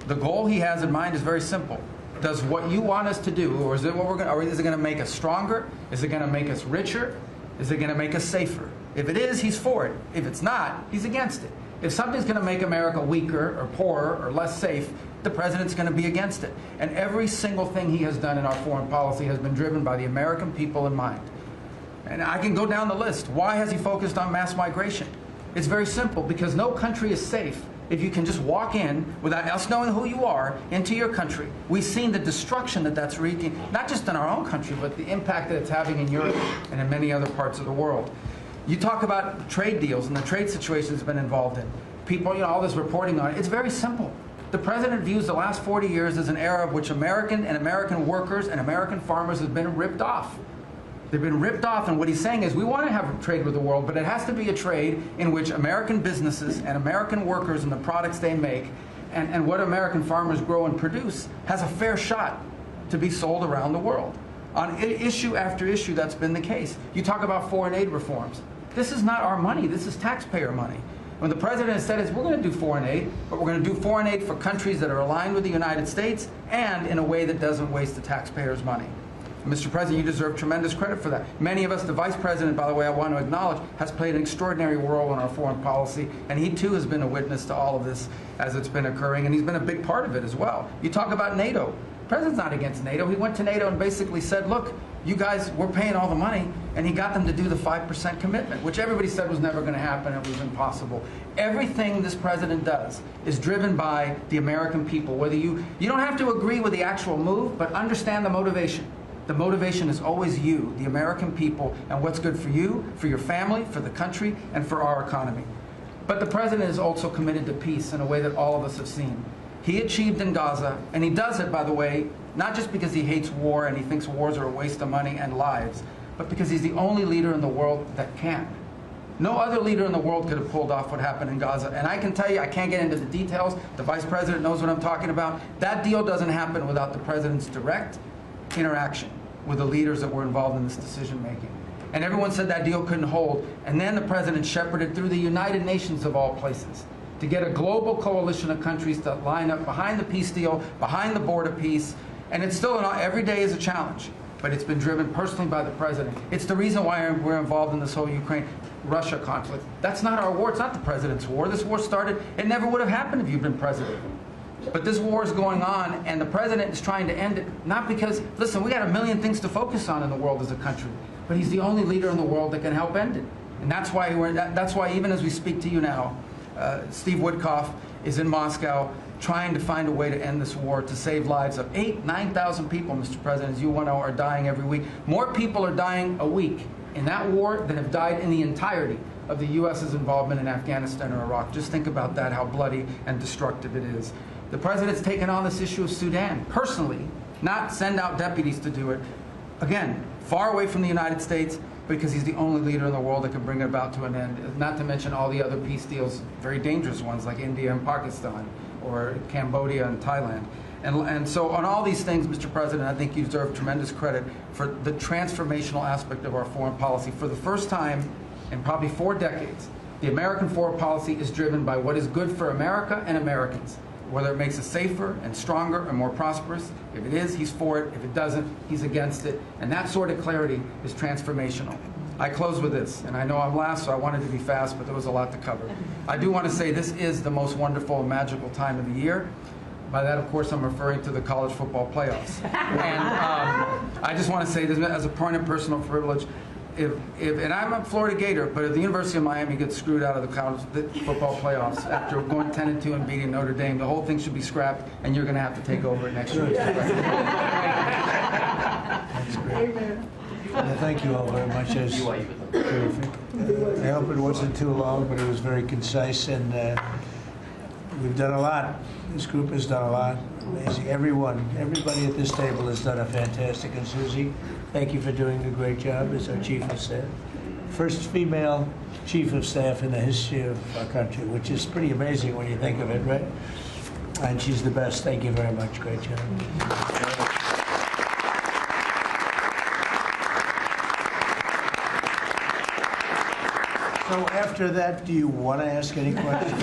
the goal he has in mind is very simple. Does what you want us to do, or is it what we're going, or is it going to make us stronger? Is it going to make us richer? Is it going to make us safer? If it is, he's for it. If it's not, he's against it. If something's going to make America weaker or poorer or less safe, the president's going to be against it. And every single thing he has done in our foreign policy has been driven by the American people in mind. And I can go down the list. Why has he focused on mass migration? It's very simple, because no country is safe if you can just walk in without us knowing who you are into your country. We've seen the destruction that that's wreaking, not just in our own country, but the impact that it's having in Europe and in many other parts of the world. You talk about trade deals and the trade situation it's been involved in. people, all this reporting on it. It's very simple. The president views the last 40 years as an era of which American workers and American farmers have been ripped off. They've been ripped off, and what he's saying is we want to have trade with the world, but it has to be a trade in which American businesses and American workers and the products they make and what American farmers grow and produce has a fair shot to be sold around the world. On issue after issue, that's been the case. You talk about foreign aid reforms. This is not our money. This is taxpayer money. When the president has said is we're going to do foreign aid, but we're going to do foreign aid for countries that are aligned with the United States and in a way that doesn't waste the taxpayers' money. Mr. President, you deserve tremendous credit for that. Many of us, the Vice President, by the way, I want to acknowledge, has played an extraordinary role in our foreign policy, and he too has been a witness to all of this as it's been occurring, and he's been a big part of it as well. You talk about NATO. The president's not against NATO. He went to NATO and basically said, look, you guys, we're paying all the money, and he got them to do the 5% commitment, which everybody said was never going to happen, it was impossible. Everything this president does is driven by the American people. Whether you don't have to agree with the actual move, but understand the motivation. The motivation is always you, the American people, and what's good for you, for your family, for the country, and for our economy. But the president is also committed to peace in a way that all of us have seen. He achieved in Gaza, and he does it, by the way, not just because he hates war and he thinks wars are a waste of money and lives, but because he's the only leader in the world that can. No other leader in the world could have pulled off what happened in Gaza. And I can tell you, I can't get into the details. The Vice President knows what I'm talking about. That deal doesn't happen without the president's direct interaction with the leaders that were involved in this decision making. And everyone said that deal couldn't hold. And then the president shepherded through the United Nations of all places to get a global coalition of countries to line up behind the peace deal, behind the border peace. And it's still, every day is a challenge, but it's been driven personally by the president. It's the reason why we're involved in this whole Ukraine-Russia conflict. That's not our war. It's not the president's war. This war started, it never would have happened if you'd been president. But this war is going on, and the president is trying to end it, not because, listen, we got a million things to focus on in the world as a country, but he's the only leader in the world that can help end it. And that's why even as we speak to you now, Steve Woodcock is in Moscow trying to find a way to end this war, to save lives of 9,000 people, Mr. President, as you know, are dying every week. More people are dying a week in that war than have died in the entirety of the U.S.'s involvement in Afghanistan or Iraq. Just think about that, how bloody and destructive it is. The president's taken on this issue of Sudan personally, not send out deputies to do it. Again, far away from the United States, because he's the only leader in the world that can bring it about to an end, not to mention all the other peace deals, very dangerous ones like India and Pakistan, or Cambodia and Thailand. And so on all these things, Mr. President, I think you deserve tremendous credit for the transformational aspect of our foreign policy. For the first time in probably 4 decades, the American foreign policy is driven by what is good for America and Americans. Whether it makes us safer and stronger and more prosperous. If it is, he's for it. If it doesn't, he's against it. And that sort of clarity is transformational. I close with this, and I know I'm last, so I wanted to be fast, but there was a lot to cover. I do want to say this is the most wonderful and magical time of the year. By that, of course, I'm referring to the college football playoffs. And I just want to say this as a point of personal privilege. And I'm a Florida Gator, but if the University of Miami gets screwed out of the college football playoffs after going 10-2 and beating Notre Dame, the whole thing should be scrapped, and you're going to have to take over it next year. That's great. Well, thank you all very much. As terrific. I hope it wasn't too long, but it was very concise, and we've done a lot. This group has done a lot. Amazing. Everybody at this table has done a fantastic. And Susie, thank you for doing a great job as our Chief of Staff. First female Chief of Staff in the history of our country, which is pretty amazing when you think of it, right? And she's the best. Thank you very much. Great job. So after that, do you want to ask any questions?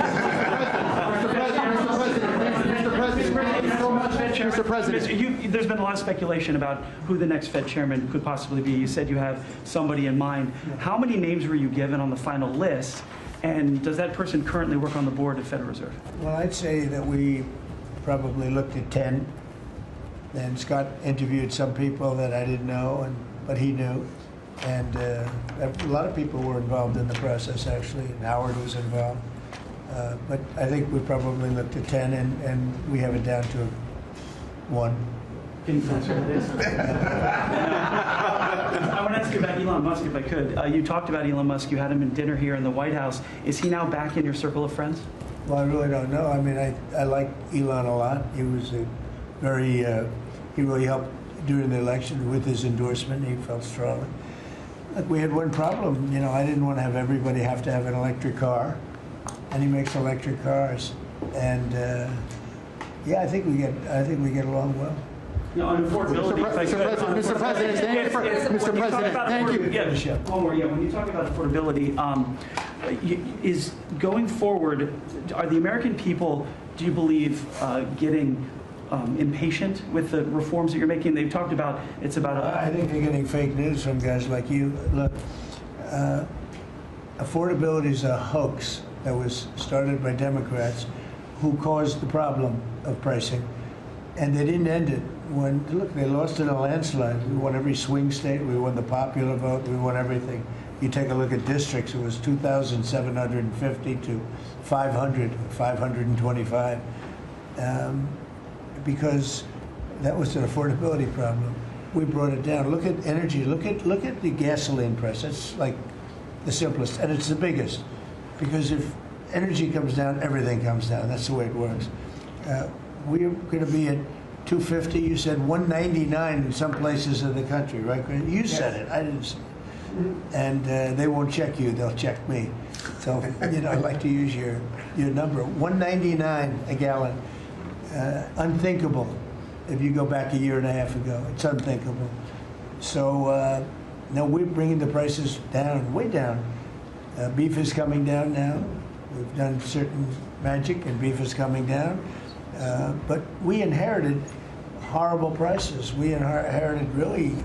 Mr. President, there's been a lot of speculation about who the next Fed chairman could possibly be. You said you have somebody in mind. How many names were you given on the final list? And does that person currently work on the board of Federal Reserve? Well, I'd say that we probably looked at 10. And Scott interviewed some people that I didn't know, but he knew. And a lot of people were involved in the process, actually, and Howard was involved. But I think we probably looked at 10, and we have it down to 1. Can you answer this? I want to ask you about Elon Musk, if I could. You talked about Elon Musk. You had him in dinner here in the White House. Is he now back in your circle of friends? Well, I really don't know. I mean, I like Elon a lot. He was a very, he really helped during the election with his endorsement. He felt strongly. Look, we had one problem. You know, I didn't want to have everybody have to have an electric car, and he makes electric cars. And yeah, I think we get along well. No, on affordability. Mr. President, thank you. Yeah, one more. Yeah, when you talk about affordability, is going forward, are the American people, do you believe, getting impatient with the reforms that you're making? They've talked about it's about. I think they're getting fake news from guys like you. Look, affordability is a hoax that was started by Democrats who caused the problem of pricing, and they didn't end it. When, look, they lost in a landslide. We won every swing state. We won the popular vote. We won everything. You take a look at districts, it was 2,750 to 525, because that was an affordability problem. We brought it down. Look at energy. Look at the gasoline price. It's like the simplest, and it's the biggest, because if energy comes down, everything comes down. That's the way it works. We're going to be at 250. You said 199 in some places of the country, right? You said it. I didn't say it. And they won't check you, they'll check me. So, you know, I'd like to use your number. 199 a gallon. Unthinkable if you go back a year and a half ago. It's unthinkable. So now we're bringing the prices down, way down. Beef is coming down now. We've done certain magic and beef is coming down. But we inherited horrible prices. We inherited really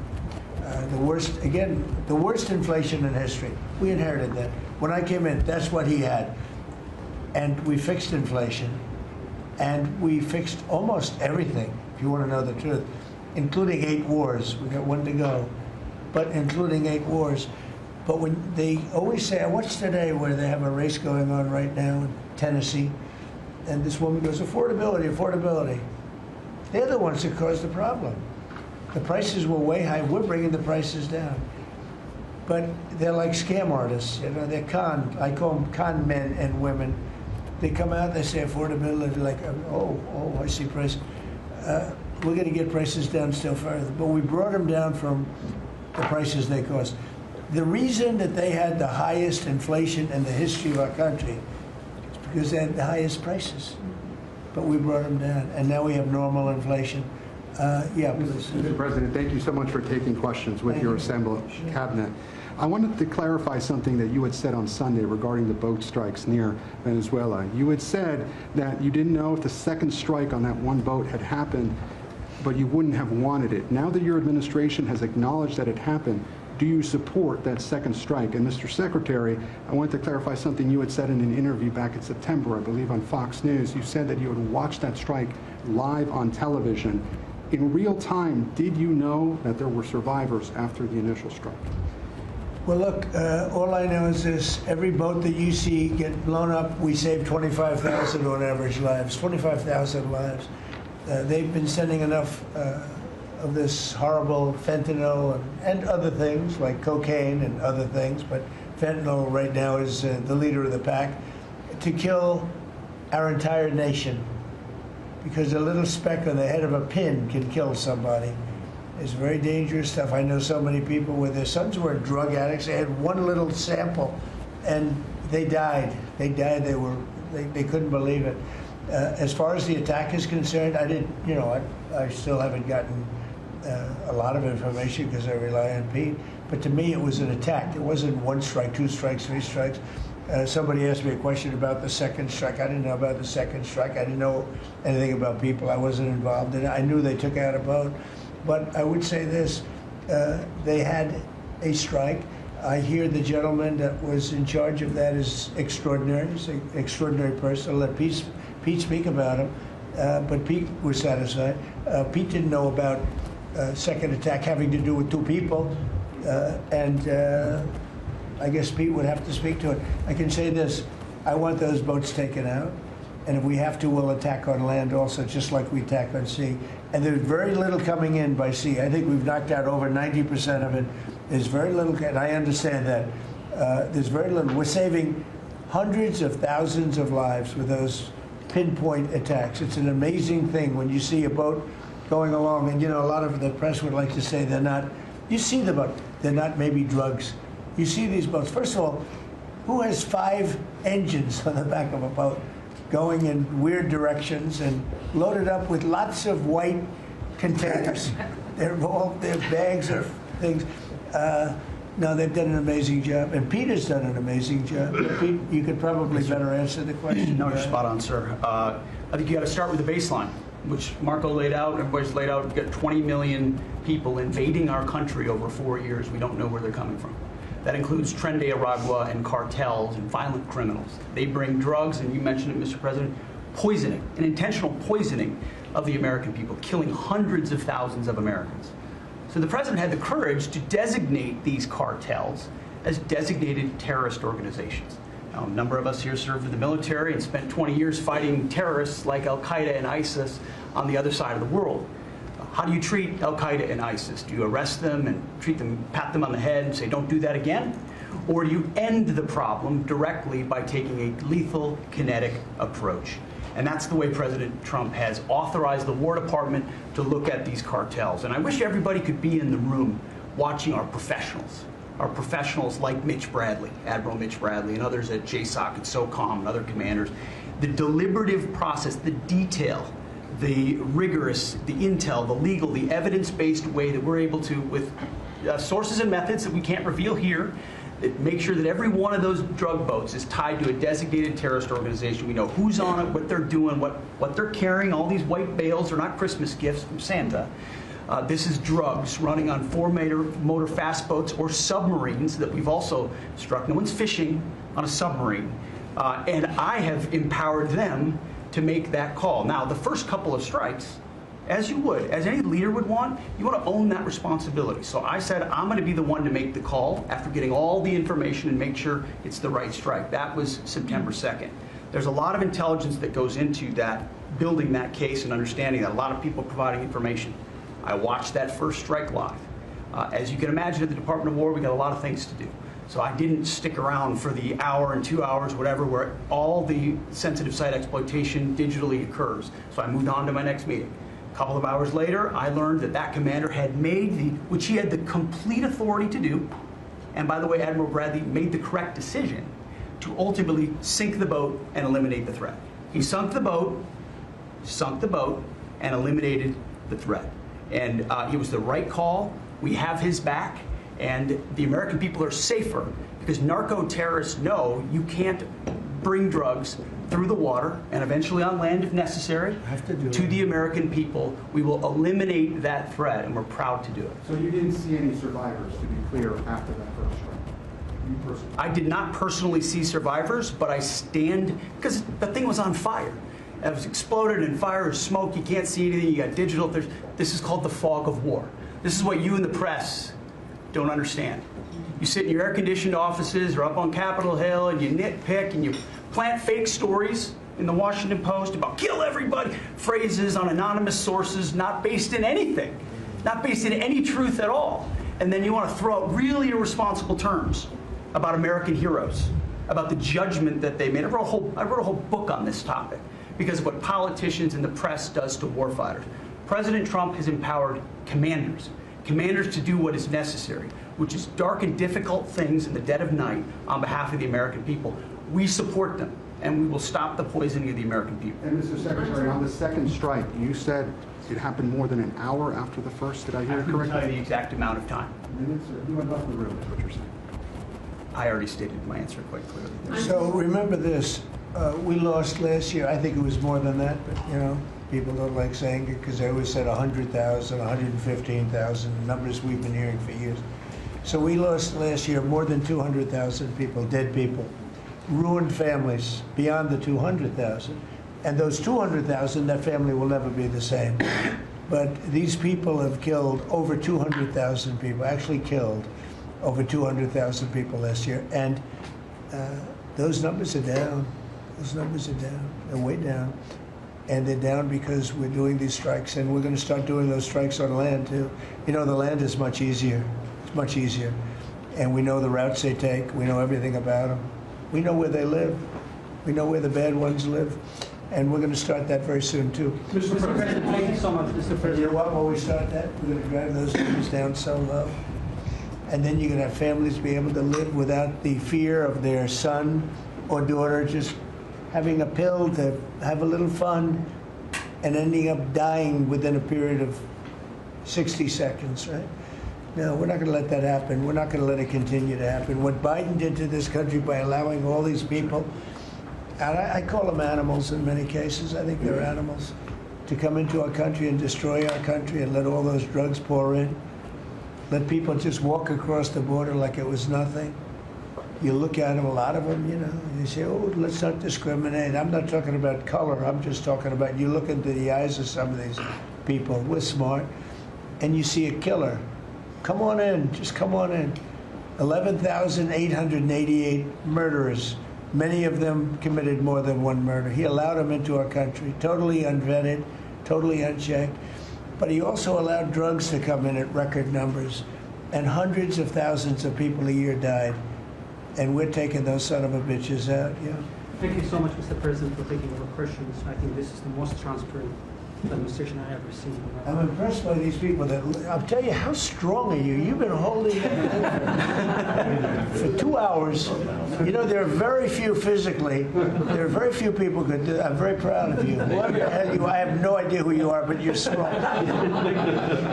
the worst inflation in history. We inherited that. When I came in, that's what he had. And we fixed inflation. And we fixed almost everything, if you want to know the truth, including 8 wars. We got 1 to go, but including 8 wars. But when they always say, I watched today where they have a race going on right now in Tennessee, and this woman goes, affordability, affordability. They're the ones that caused the problem. The prices were way high. We're bringing the prices down. But they're like scam artists. You know, they're I call them con men and women. They come out, they say affordability, like, oh, I see price. We're going to get prices down still further. But we brought them down from the prices they cost. The reason that they had the highest inflation in the history of our country is because they had the highest prices. But we brought them down, and now we have normal inflation. Yeah, please. Mr. President, thank you so much for taking questions with your assembled cabinet. I wanted to clarify something that you had said on Sunday regarding the boat strikes near Venezuela. You had said that you didn't know if the second strike on that one boat had happened, but you wouldn't have wanted it. Now that your administration has acknowledged that it happened, do you support that second strike? And Mr. Secretary, I wanted to clarify something you had said in an interview back in September, I believe on Fox News. You said that you had watched that strike live on television. In real time, did you know that there were survivors after the initial strike? Well, look, all I know is this. Every boat that you see get blown up, we save 25,000 on average lives, 25,000 lives. They've been sending enough of this horrible fentanyl and other things like cocaine and other things, but fentanyl right now is the leader of the pack, to kill our entire nation. Because a little speck on the head of a pin can kill somebody. It's very dangerous stuff. I know so many people where their sons were drug addicts. They had one little sample, and they died. They died. They couldn't believe it. As far as the attack is concerned, I still haven't gotten a lot of information because I rely on Pete. But to me, it was an attack. It wasn't 1 strike, 2 strikes, 3 strikes. Somebody asked me a question about the second strike. I didn't know about the second strike. I didn't know anything about people. I wasn't involved in it. I knew they took out a boat. But I would say this, they had a strike. I hear the gentleman that was in charge of that is extraordinary. He's an extraordinary person. I'll let Pete speak about him. But Pete was satisfied. Pete didn't know about second attack having to do with 2 people. I guess Pete would have to speak to it. I can say this, I want those boats taken out. And if we have to, we'll attack on land also, just like we attack on sea. And there's very little coming in by sea. I think we've knocked out over 90% of it. There's very little, and I understand that. There's very little. We're saving hundreds of thousands of lives with those pinpoint attacks. It's an amazing thing when you see a boat going along, and a lot of the press would like to say they're not. You see the boat, they're not maybe drugs. You see these boats. First of all, who has 5 engines on the back of a boat going in weird directions and loaded up with lots of white containers? They're bags of things. No, they've done an amazing job, and Peter's done an amazing job. Pete, you could probably better answer the question. No, you're spot on, sir. I think you got to start with the baseline, which Marco laid out, everybody's laid out. We've got 20 million people invading our country over 4 years. We don't know where they're coming from. That includes Tren de Aragua and cartels and violent criminals. They bring drugs, and you mentioned it, Mr. President, poisoning, an intentional poisoning of the American people, killing hundreds of thousands of Americans. So the president had the courage to designate these cartels as designated terrorist organizations. Now, a number of us here served in the military and spent 20 years fighting terrorists like Al-Qaeda and ISIS on the other side of the world. How do you treat Al-Qaeda and ISIS? Do you arrest them and treat them, pat them on the head and say, don't do that again? Or do you end the problem directly by taking a lethal, kinetic approach? And that's the way President Trump has authorized the War Department to look at these cartels. And I wish everybody could be in the room watching our professionals like Mitch Bradley, Admiral Mitch Bradley, and others at JSOC and SOCOM and other commanders. The deliberative process, the detail, the rigorous, the intel, the legal, the evidence-based way that we're able to, with sources and methods that we can't reveal here, that make sure that every one of those drug boats is tied to a designated terrorist organization. We know who's on it, what they're doing, what they're carrying. All these white bales are not Christmas gifts from Santa. This is drugs running on 4-motor fast boats or submarines that we've also struck. No one's fishing on a submarine. And I have empowered them to make that call. Now, the first couple of strikes, as you would, as any leader would want, you want to own that responsibility. So I said, I'm going to be the one to make the call after getting all the information and make sure it's the right strike. That was September 2nd. There's a lot of intelligence that goes into that, building that case and understanding that. A lot of people providing information. I watched that first strike live. As you can imagine, at the Department of War, we got a lot of things to do. So I didn't stick around for the hour and 2 hours, whatever, where all the sensitive site exploitation digitally occurs. So I moved on to my next meeting. A couple of hours later, I learned that that commander had made which he had the complete authority to do, and by the way, Admiral Bradley made the correct decision to ultimately sink the boat and eliminate the threat. He sunk the boat, and eliminated the threat. And it was the right call. We have his back, and the American people are safer because narco-terrorists know you can't bring drugs through the water and eventually on land if necessary to the American people. We will eliminate that threat, and we're proud to do it. So you didn't see any survivors, to be clear, after that first strike? You personally? I did not personally see survivors, but I stand, because the thing was on fire. It was exploded and fire and smoke. You can't see anything. You got digital. This is called the fog of war. This is what you in the press don't understand. You sit in your air-conditioned offices or up on Capitol Hill and you nitpick and you plant fake stories in the Washington Post about kill everybody, phrases on anonymous sources not based in anything, not based in any truth at all. And then you want to throw out really irresponsible terms about American heroes, about the judgment that they made. I wrote a whole book on this topic because of what politicians and the press does to warfighters. President Trump has empowered commanders to do what is necessary, which is dark and difficult things in the dead of night on behalf of the American people. We support them, and we will stop the poisoning of the American people. And Mr. Secretary, on the second strike, you said it happened more than an hour after the first. Did I hear it correctly? I couldn't tell you the exact amount of time. Minutes? You went off the room, is what you're saying. I already stated my answer quite clearly. So remember this, we lost last year, I think it was more than that, but people don't like saying it because they always said 100,000, 115,000, numbers we've been hearing for years. So we lost last year more than 200,000 people, dead people, ruined families beyond the 200,000. And those 200,000, that family will never be the same. But these people have killed over 200,000 people, actually killed over 200,000 people last year. And those numbers are down. Those numbers are down. They're way down. And they're down because we're doing these strikes, and we're going to start doing those strikes on land, too. The land is much easier. It's much easier. And we know the routes they take. We know everything about them. We know where they live. We know where the bad ones live. And we're going to start that very soon, too. Mr. President, thank you so much, Mr. President. You know what, when we start that, we're going to drive those numbers down so low. And then you're going to have families be able to live without the fear of their son or daughter just having a pill to have a little fun and ending up dying within a period of 60 seconds, right? No, we're not going to let that happen. We're not going to let it continue to happen. What Biden did to this country by allowing all these people, and I call them animals in many cases, I think they're animals, to come into our country and destroy our country and let all those drugs pour in, let people just walk across the border like it was nothing. You look at them, a lot of them, you know, you say, oh, let's not discriminate. I'm not talking about color. I'm just talking about you look into the eyes of some of these people. We're smart. And you see a killer. Come on in. Just come on in. 11,888 murderers. Many of them committed more than one murder. He allowed them into our country, totally unvetted, totally unchecked. But he also allowed drugs to come in at record numbers. And hundreds of thousands of people a year died. And we're taking those son of a bitches out, yeah. Thank you so much, Mr. President, for taking our questions. I think this is the most transparent administration I ever seen. I'm impressed by these people. I'll tell you, how strong are you? You've been holding it for 2 hours. You know, there are very few physically. There are very few people who could do that. I'm very proud of you. Whoever the hell you are, I have no idea who you are, but you're strong.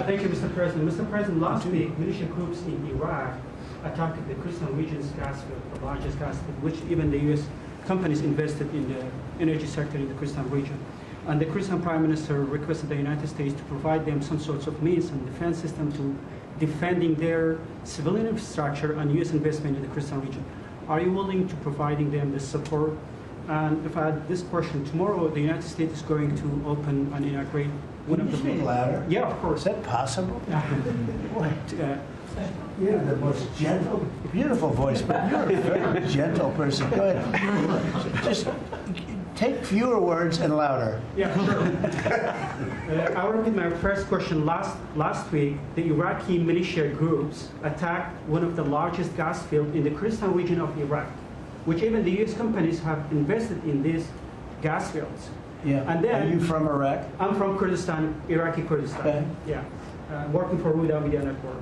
Thank you, Mr. President. Mr. President, last week, militia groups in Iraq attacked the Kurdistan region's gas field, the largest gas field, which even the U.S. companies invested in the energy sector in the Kurdistan region. And the Kurdistan Prime Minister requested the United States to provide them some sorts of means and defense system to defending their civilian infrastructure and U.S. investment in the Kurdistan region. Are you willing to providing them the support? And if I had this question, tomorrow the United States is going to open and integrate one of the Can you speak louder? Yeah, of course. Is that possible? You're the most gentle, beautiful voice, but you're a very gentle person. Go ahead. Just take fewer words and louder. Yeah, sure. I'll repeat my first question. Last week, the Iraqi militia groups attacked one of the largest gas fields in the Kurdistan region of Iraq, which even the U.S. companies have invested in these gas fields. Yeah. And then, are you from Iraq? I'm from Kurdistan, Iraqi Kurdistan. Okay. Yeah. Working for Ruda Media Network.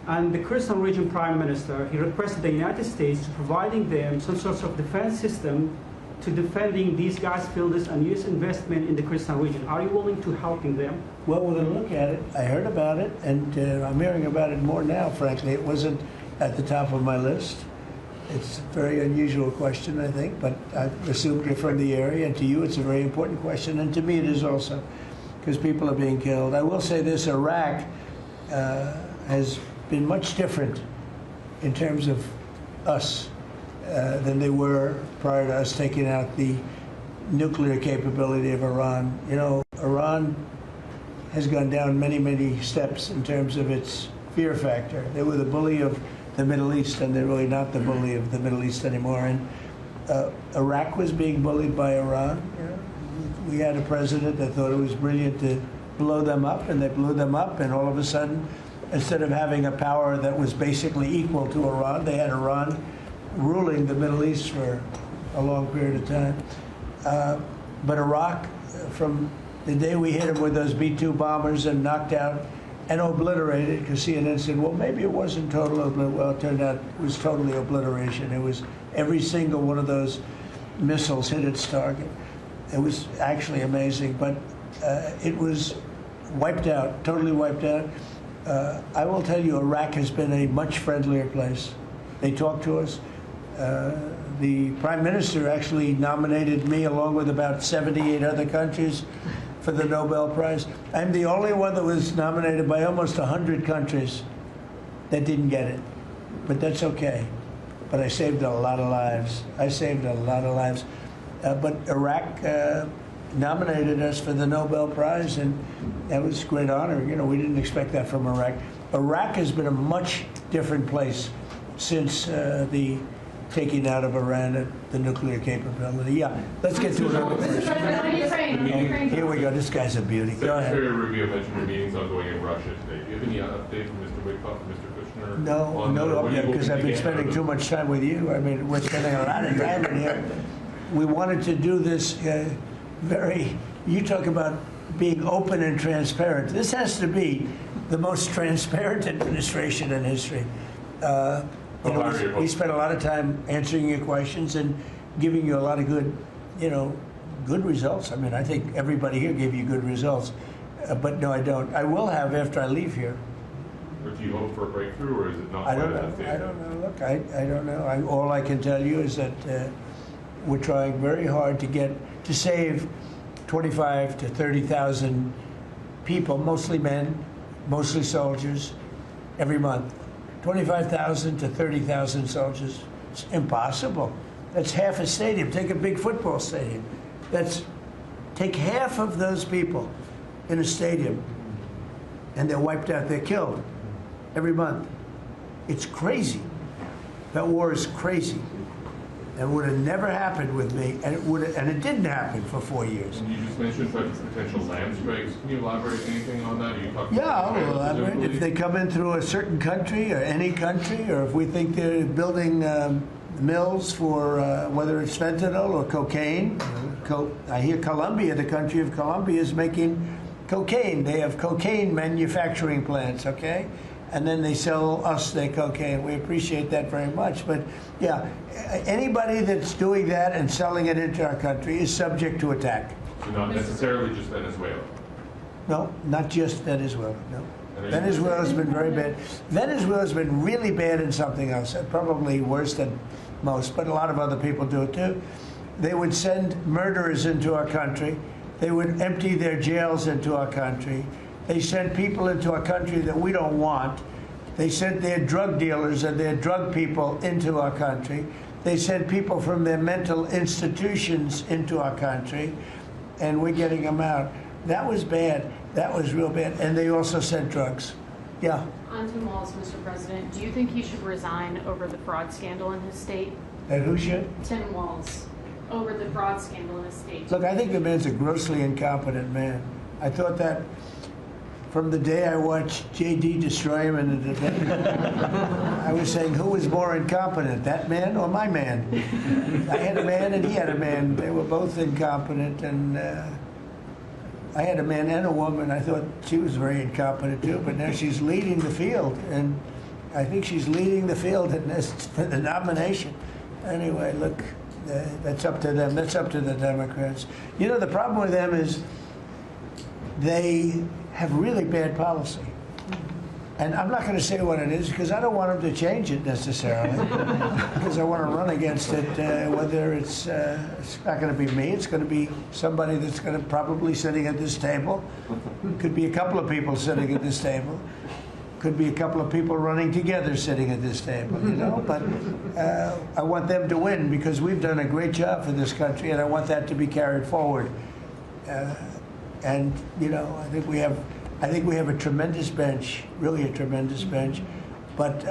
And the Kurdistan region prime minister, he requested the United States to providing them some sorts of defense system to defending these gas fields and U.S. investment in the Kurdistan region. Are you willing to helping them? Well, we're going to look at it. I heard about it, and I'm hearing about it more now, frankly. It wasn't at the top of my list. It's a very unusual question, I think, but I assume you're from the area, and to you it's a very important question, and to me it is also, because people are being killed. I will say this, Iraq has been much different in terms of us than they were prior to us taking out the nuclear capability of Iran. You know, Iran has gone down many, many steps in terms of its fear factor. They were the bully of the Middle East, and they're really not the bully of the Middle East anymore. And Iraq was being bullied by Iran. You know, we had a president that thought it was brilliant to blow them up, and they blew them up, and all of a sudden, instead of having a power that was basically equal to Iran, they had Iran ruling the Middle East for a long period of time. But Iraq, from the day we hit them with those B-2 bombers and knocked out and obliterated, because CNN said, well, maybe it wasn't total obliteration. Well, it turned out it was totally obliteration. It was every single one of those missiles hit its target. It was actually amazing, but it was wiped out, totally wiped out. I will tell you, Iraq has been a much friendlier place. They talk to us. The Prime Minister actually nominated me along with about 78 other countries for the Nobel Prize. I'm the only one that was nominated by almost 100 countries that didn't get it. But that's okay. But I saved a lot of lives. I saved a lot of lives. But Iraq nominated us for the Nobel Prize, and that was a great honor. You know, we didn't expect that from Iraq. Iraq has been a much different place since the taking out of Iran the nuclear capability. Yeah, let's get to another question. Here we go. This guy's a beauty. Go ahead. Secretary Rubio mentioned your meetings ongoing in Russia today. Do you have any update from Mr. Witkoff and Mr. Kushner? Kushner? No, on that, or no, when are you because I've looking been to get out spending of too it? much time with you. I mean, we're spending a lot of time in here. We wanted to do this you talk about being open and transparent. This has to be the most transparent administration in history. We spent a lot of time answering your questions and giving you a lot of good, good results. I mean, I think everybody here gave you good results. But no, I don't. I will have after I leave here. Or do you hope for a breakthrough, or is it not I quite don't at know. that stage? I don't know. Look, I don't know. All I can tell you is that we're trying very hard to save 25 to 30,000 people, mostly men, mostly soldiers, every month. 25,000 to 30,000 soldiers. It's impossible. That's half a stadium. Take a big football stadium. Take half of those people in a stadium, and they're wiped out. They're killed every month. It's crazy. That war is crazy. That would have never happened with me, and it didn't happen for 4 years. And you just mentioned potential land strikes. Can you elaborate anything on that? Are you talking Yeah, about I'll elaborate. If they come in through a certain country or any country, or if we think they're building mills for whether it's fentanyl or cocaine. I hear Colombia, the country of Colombia, is making cocaine. They have cocaine manufacturing plants, okay? And then they sell us their cocaine. We appreciate that very much. But yeah, anybody that's doing that and selling it into our country is subject to attack. So not necessarily just Venezuela. No, not just Venezuela, no. Venezuela's been very bad. Venezuela's been really bad in something else, probably worse than most, but a lot of other people do it too. They would send murderers into our country. They would empty their jails into our country. They sent people into our country that we don't want. They sent their drug dealers and their drug people into our country. They sent people from their mental institutions into our country, and we're getting them out. That was bad. That was real bad. And they also sent drugs. Yeah. On Tim Walz, Mr. President, do you think he should resign over the fraud scandal in his state? And who should? Tim Walz, over the fraud scandal in his state. Look, I think the man's a grossly incompetent man. I thought that from the day I watched J.D. destroy him and the day I was saying, who was more incompetent, that man or my man? I had a man and he had a man. They were both incompetent, and I had a man and a woman. I thought she was very incompetent too, but now she's leading the field, and I think she's leading the field for the nomination. Anyway, look, that's up to them. That's up to the Democrats. You know, the problem with them is they have really bad policy. And I'm not going to say what it is because I don't want them to change it necessarily. Because I want to run against it, whether it's not going to be me, it's going to be somebody that's going to probably sitting at this table. Could be a couple of people sitting at this table. Could be a couple of people running together sitting at this table, But I want them to win because we've done a great job for this country, and I want that to be carried forward. And I think we have a tremendous bench, really a tremendous bench. But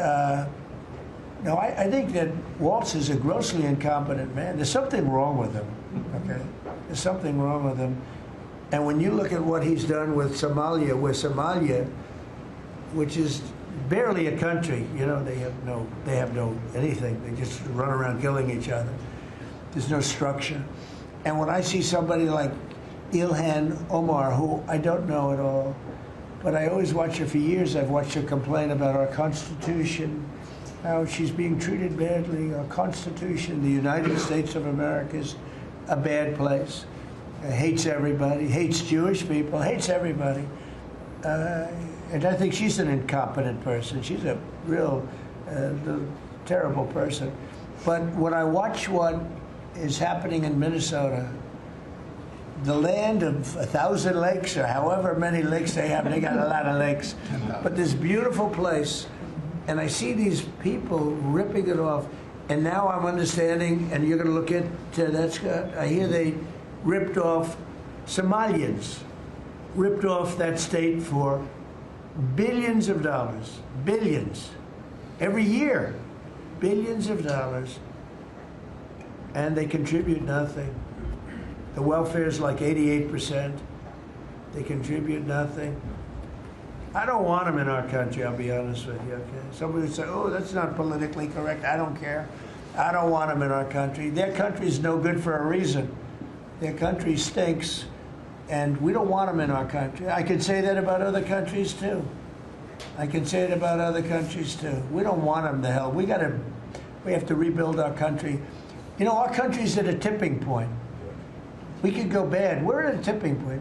no, I think that Walz is a grossly incompetent man. There's something wrong with him. Okay, there's something wrong with him. And when you look at what he's done with Somalia, which is barely a country, they have no anything. They just run around killing each other. There's no structure. And when I see somebody like Ilhan Omar, who I don't know at all, but I always watch her for years. I've watched her complain about our Constitution, how she's being treated badly. Our Constitution, the United States of America, is a bad place. Hates everybody, hates Jewish people, hates everybody. And I think she's an incompetent person. She's a real terrible person. But when I watch what is happening in Minnesota, the land of 1,000 lakes, or however many lakes they have, they got a lot of lakes. But this beautiful place, and I see these people ripping it off, and now I'm understanding, and you're going to look into that, Scott, I hear they ripped off Somalians, ripped off that state for billions of dollars, billions, every year, billions of dollars, and they contribute nothing. The welfare is like 88%. They contribute nothing. I don't want them in our country, I'll be honest with you, okay? Somebody would say, oh, that's not politically correct. I don't care. I don't want them in our country. Their country's no good for a reason. Their country stinks, and we don't want them in our country. I could say that about other countries, too. I can say it about other countries, too. We don't want them to hell. We have to rebuild our country. You know, our country's at a tipping point. We could go bad. We're at a tipping point.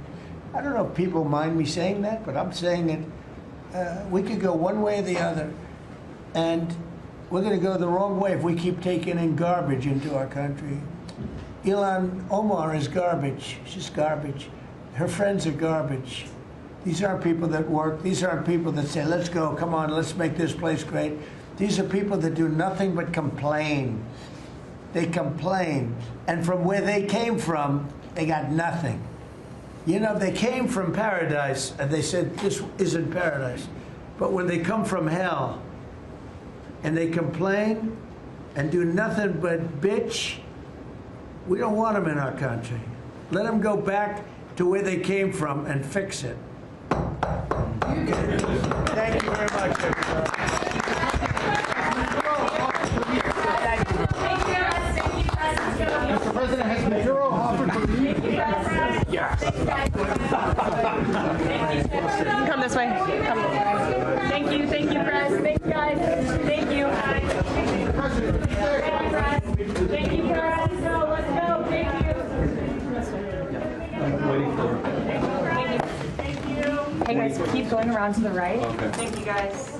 I don't know if people mind me saying that, but I'm saying it. We could go one way or the other, and we're going to go the wrong way if we keep taking in garbage into our country. Ilhan Omar is garbage. She's garbage. Her friends are garbage. These aren't people that work. These aren't people that say, let's go, come on, let's make this place great. These are people that do nothing but complain. They complain. And from where they came from, they got nothing. You know, they came from paradise, and they said, this isn't paradise. But when they come from hell, and they complain, and do nothing but bitch, we don't want them in our country. Let them go back to where they came from and fix it. Thank you very much, everybody. Mr. President, has Maduro offered to leave? Yes. Come this way. Come. Thank you, Press. Thanks, guys. Thank you. Thank you, Press. Thank you, Press. Let's go. Thank you. I'm waiting for Thank you. Hey guys, keep going around to the right. Okay. Thank you guys.